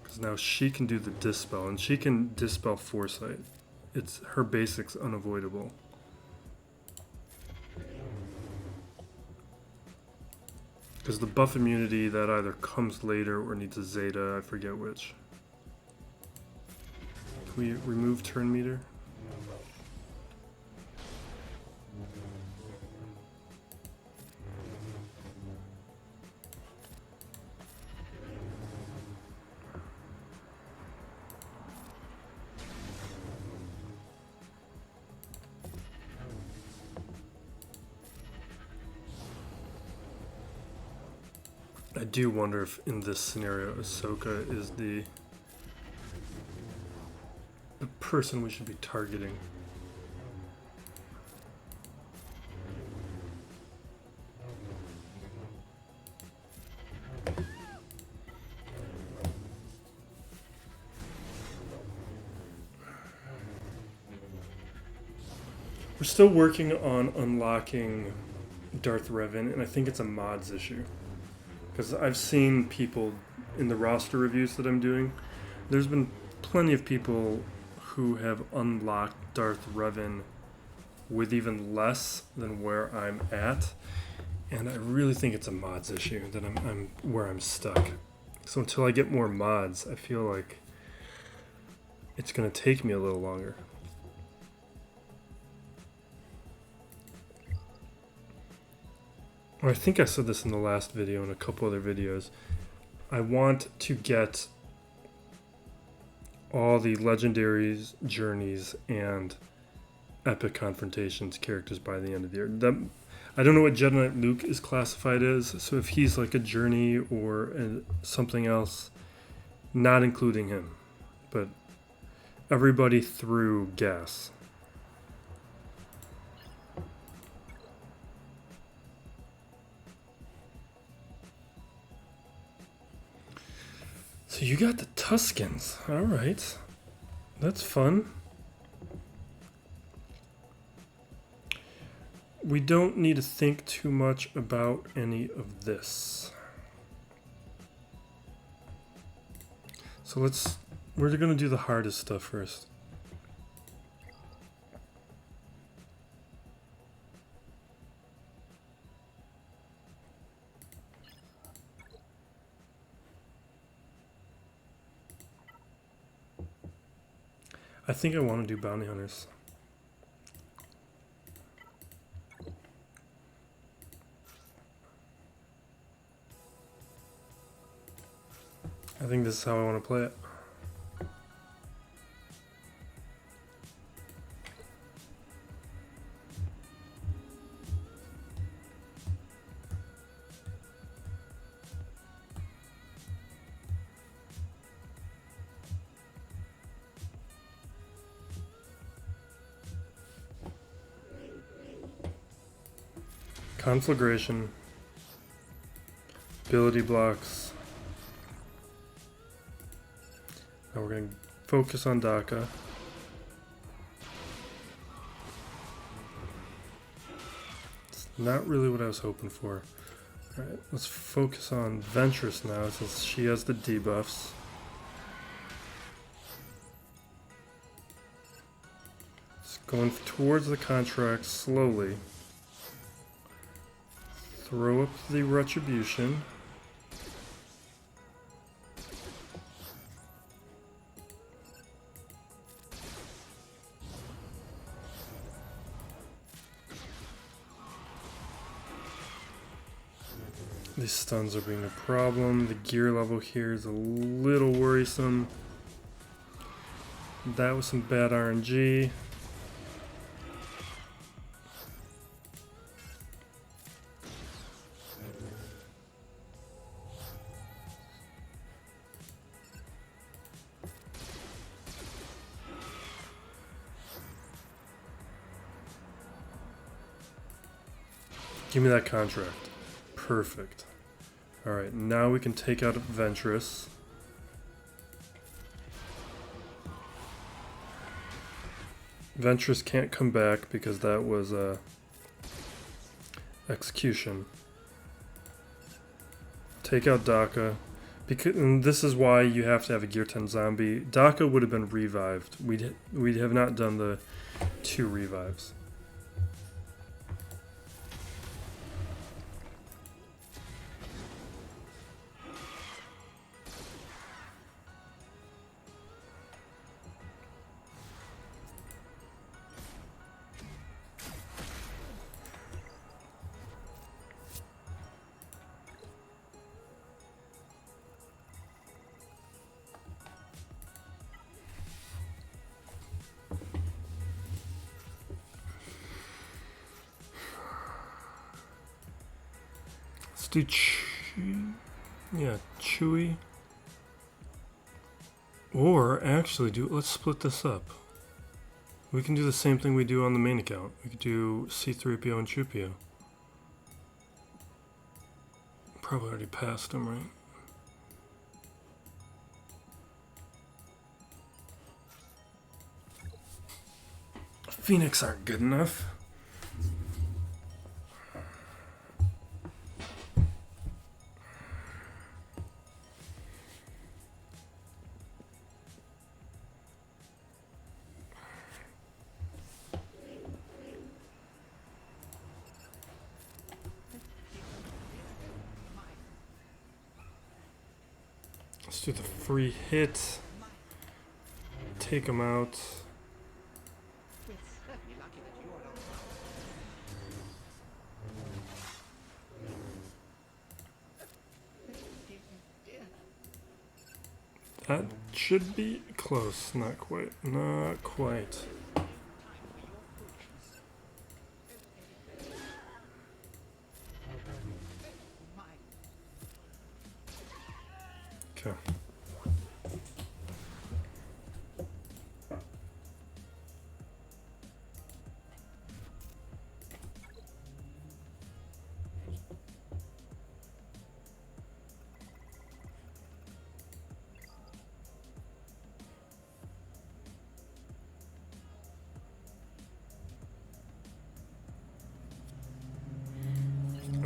Because now she can do the dispel. And she can dispel foresight. It's her basic's unavoidable. Because the buff immunity, that either comes later or needs a Zeta, I forget which. Can we remove turn meter? I do wonder if in this scenario Ahsoka is the person we should be targeting. We're still working on unlocking Darth Revan, and I think it's a mods issue. Because I've seen people in the roster reviews that I'm doing, there's been plenty of people who have unlocked Darth Revan with even less than where I'm at, and I really think it's a mods issue that I'm where I'm stuck. So until I get more mods, I feel like it's going to take me a little longer. or I think I said this in the last video and a couple other videos, I want to get all the legendaries, journeys, and epic confrontations characters by the end of the year. I don't know what Jedi Knight Luke is classified as, so if he's like a journey or something else, not including him, but everybody through GAS. So you got the Tuskens. All right. That's fun. We don't need to think too much about any of this. So we're going to do the hardest stuff first. I think I want to do bounty hunters. I think this is how I want to play it. Conflagration, ability blocks. Now we're going to focus on DACA. It's not really what I was hoping for. Alright, let's focus on Ventress now since she has the debuffs. Just going towards the contract slowly. Throw up the retribution. These stuns are being a problem. The gear level here is a little worrisome. That was some bad RNG. Give me that contract. Perfect. Alright, now we can take out Ventress. Ventress can't come back because that was execution. Take out DACA. And this is why you have to have a Gear 10 zombie. DACA would have been revived. We'd have not done the 2 revives. Do Chewy, or actually let's split this up. We can do the same thing we do on the main account. We could do C-3PO and Chewpio. Probably already passed him, right? Phoenix aren't good enough. Let's do the free hit. Take him out. That should be close. Not quite. Not quite. Okay.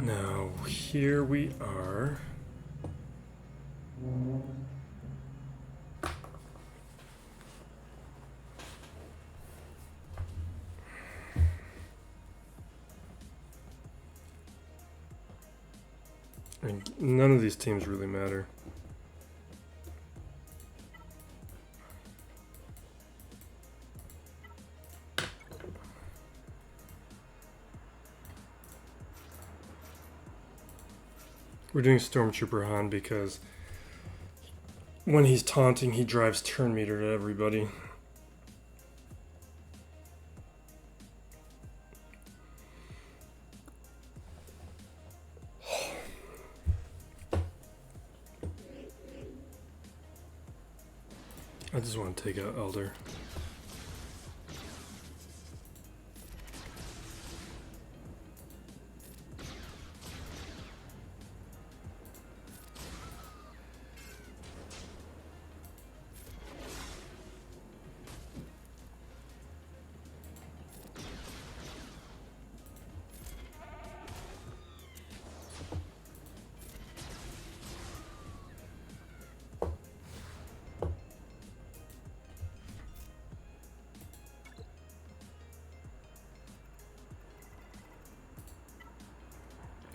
Now, here we are. I mean, none of these teams really matter. We're doing Stormtrooper Han because when he's taunting, he drives turn meter to everybody. I just want to take out Elder.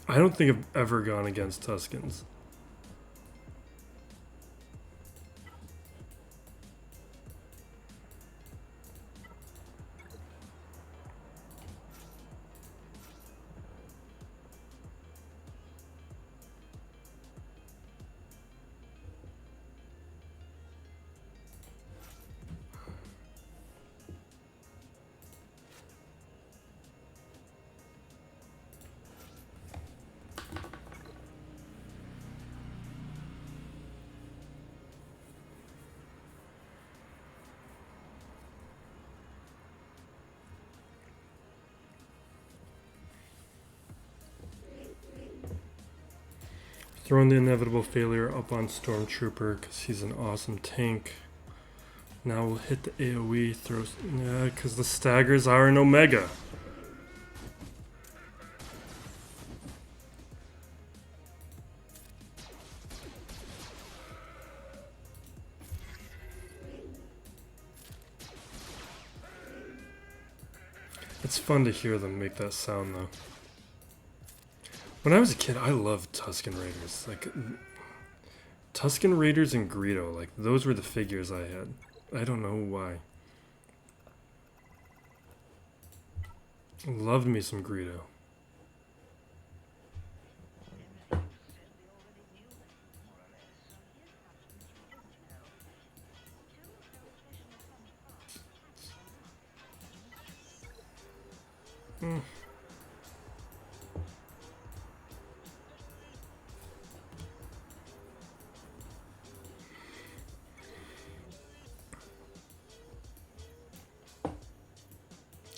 I don't think I've ever gone against Tuskens. Throwing the inevitable failure up on Stormtrooper because he's an awesome tank. Now we'll hit the AoE, throws... Yeah, because the staggers are an Omega. It's fun to hear them make that sound though. When I was a kid, I loved Tusken Raiders. Like, Tusken Raiders and Greedo, like, those were the figures I had. I don't know why. Loved me some Greedo.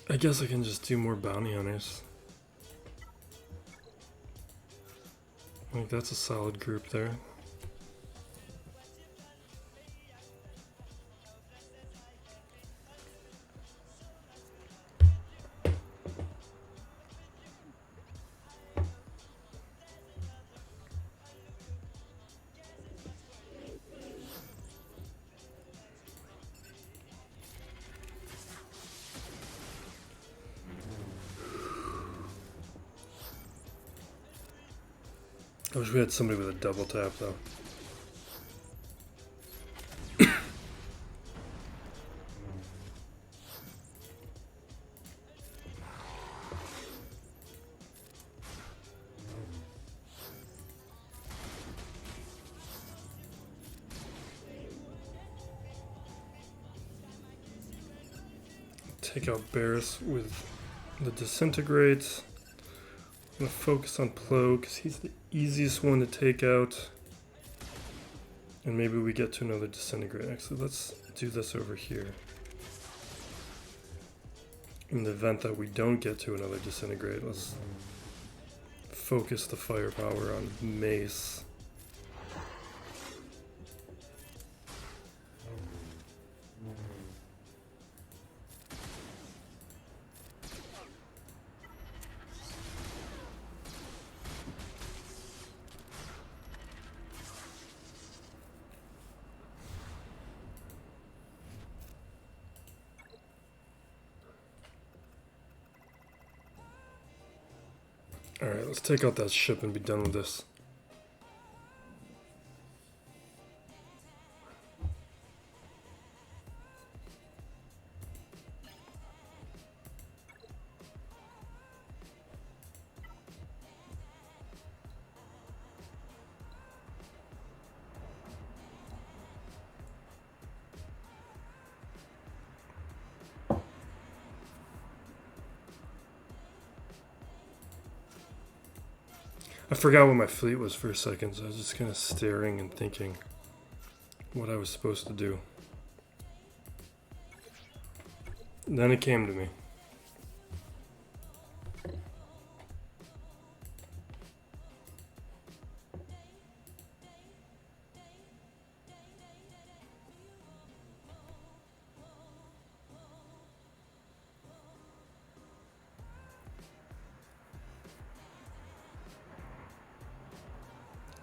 I guess I can just do more bounty hunters. Like, that's a solid group there. I wish we had somebody with a double tap though. take out Barris with the Disintegrate. I'm going to focus on Plo because he's the easiest one to take out. And maybe we get to another Disintegrate. Actually, let's do this over here. In the event that we don't get to another Disintegrate, let's focus the firepower on Mace. Alright, let's take out that ship and be done with this. I forgot what my fleet was for a second, so I was just kind of staring and thinking what I was supposed to do. And then it came to me.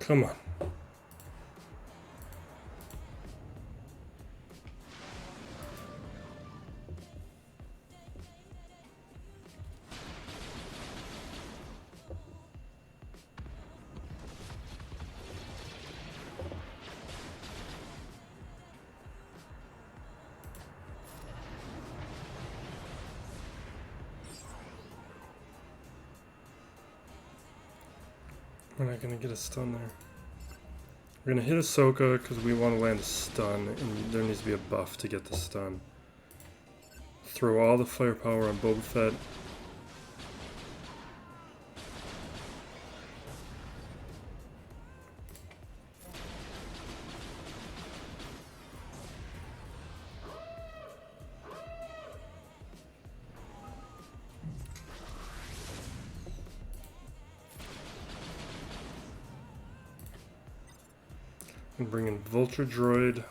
Come on. We're not going to get a stun there. We're going to hit Ahsoka because we want to land a stun, and there needs to be a buff to get the stun. Throw all the firepower on Boba Fett. And bring in Vulture Droid.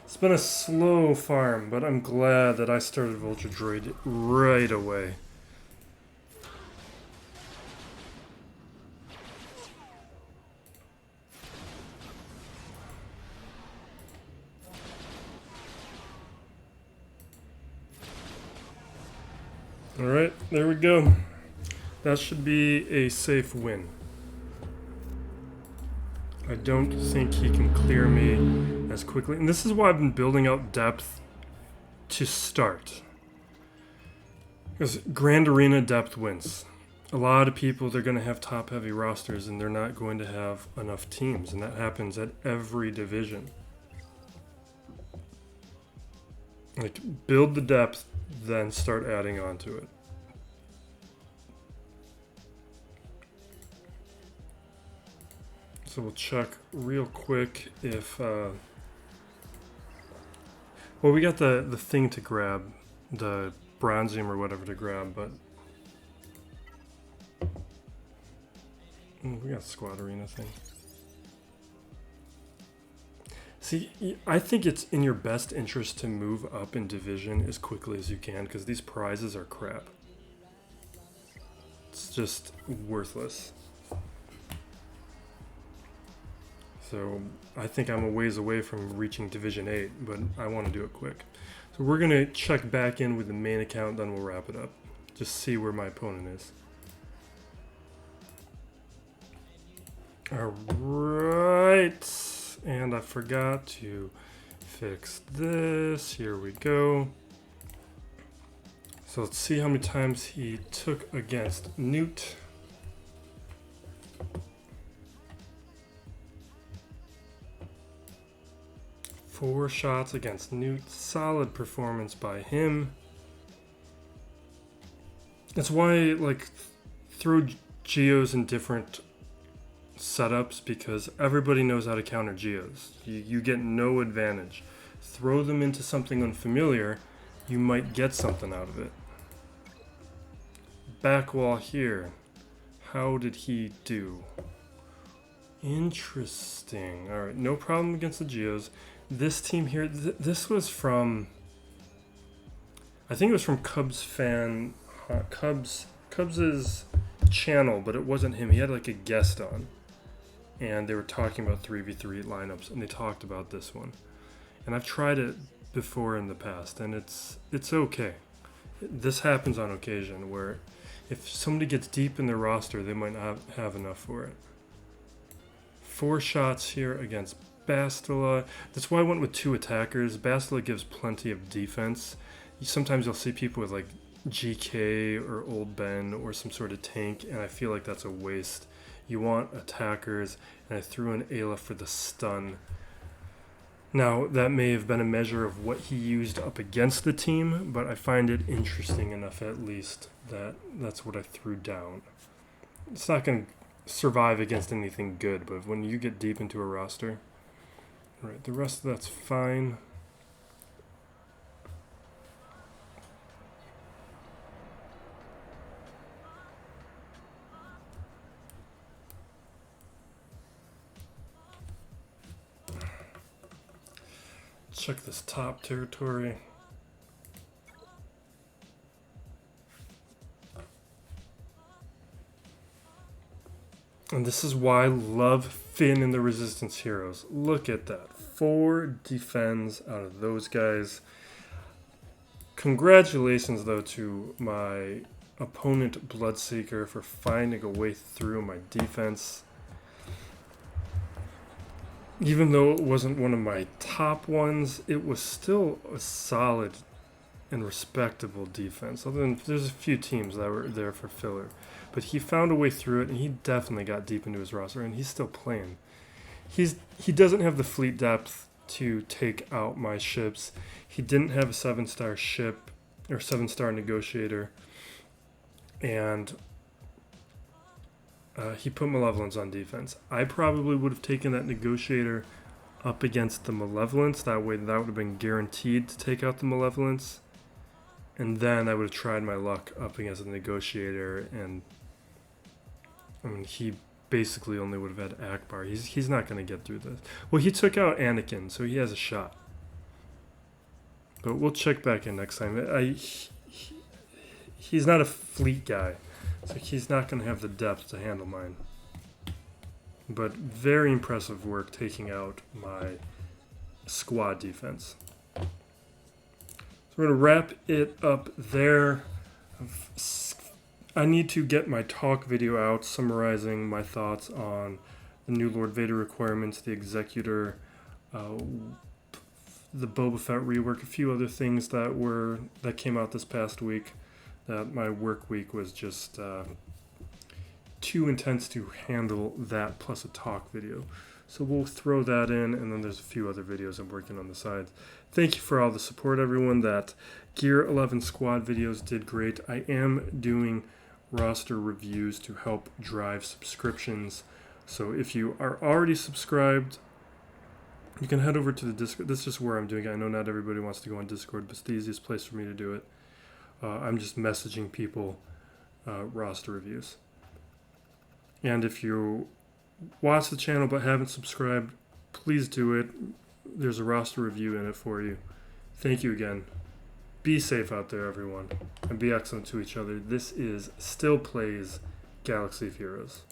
It's been a slow farm, but I'm glad that I started Vulture Droid right away. Alright, there we go. That should be a safe win. I don't think he can clear me as quickly. And this is why I've been building out depth to start. Because Grand Arena depth wins. A lot of people, they're going to have top-heavy rosters, and they're not going to have enough teams. And that happens at every division. Like, build the depth, then start adding on to it. So we'll check real quick if, well, we got the thing to grab, the Bronzium or whatever to grab, but we got Squad Arena thing. See, I think it's in your best interest to move up in division as quickly as you can, because these prizes are crap. It's just worthless. So I think I'm a ways away from reaching Division 8, but I want to do it quick. So we're going to check back in with the main account, then we'll wrap it up. Just see where my opponent is. Alright. And I forgot to fix this. Here we go. So let's see how many times he took against Newt. 4 shots against Newt. Solid performance by him. That's why, like, throw Geos in different setups, because everybody knows how to counter Geos. You get no advantage. Throw them into something unfamiliar, you might get something out of it. Back wall here. How did he do? Interesting. Alright, no problem against the Geos. This team here, this was from... I think it was from Cubs' channel, but it wasn't him. He had like a guest on. And they were talking about 3v3 lineups, and they talked about this one. And I've tried it before in the past, and it's okay. This happens on occasion, where if somebody gets deep in their roster, they might not have enough for it. 4 shots here against Bastila. That's why I went with 2 attackers. Bastila gives plenty of defense. Sometimes you'll see people with like GK or Old Ben or some sort of tank, and I feel like that's a waste. You want attackers, and I threw in Ayla for the stun. Now, that may have been a measure of what he used up against the team, but I find it interesting enough at least that that's what I threw down. It's not going to survive against anything good, but when you get deep into a roster, right, the rest of that's fine. Check this top territory. And this is why I love Finn and the Resistance Heroes. Look at that. 4 defends out of those guys. Congratulations, though, to my opponent, Bloodseeker, for finding a way through my defense. Even though it wasn't one of my top ones, it was still a solid and respectable defense. Other than there's a few teams that were there for filler. But he found a way through it, and he definitely got deep into his roster, and he's still playing. He doesn't have the fleet depth to take out my ships. He didn't have a 7-star ship or 7-star negotiator, and he put Malevolence on defense. I probably would have taken that negotiator up against the Malevolence. That way that would have been guaranteed to take out the Malevolence. And then I would have tried my luck up against the negotiator, and I mean, he basically only would have had Ackbar. He's not going to get through this. Well, he took out Anakin, so he has a shot. But we'll check back in next time. He's not a fleet guy, so he's not going to have the depth to handle mine. But very impressive work taking out my squad defense. So we're going to wrap it up there. I need to get my talk video out summarizing my thoughts on the new Lord Vader requirements, the Executor, the Boba Fett rework, a few other things that came out this past week. That my work week was just too intense to handle that plus a talk video. So we'll throw that in, and then there's a few other videos I'm working on the side. Thank you for all the support, everyone. That Gear 11 squad videos did great. I am doing roster reviews to help drive subscriptions. So if you are already subscribed, you can head over to the Discord. This is just where I'm doing it. I know not everybody wants to go on Discord, but it's the easiest place for me to do it. I'm just messaging people roster reviews. And if you watch the channel but haven't subscribed, please do it. There's a roster review in it for you. Thank you again. Be safe out there, everyone, and be excellent to each other. This is Still Plays Galaxy of Heroes.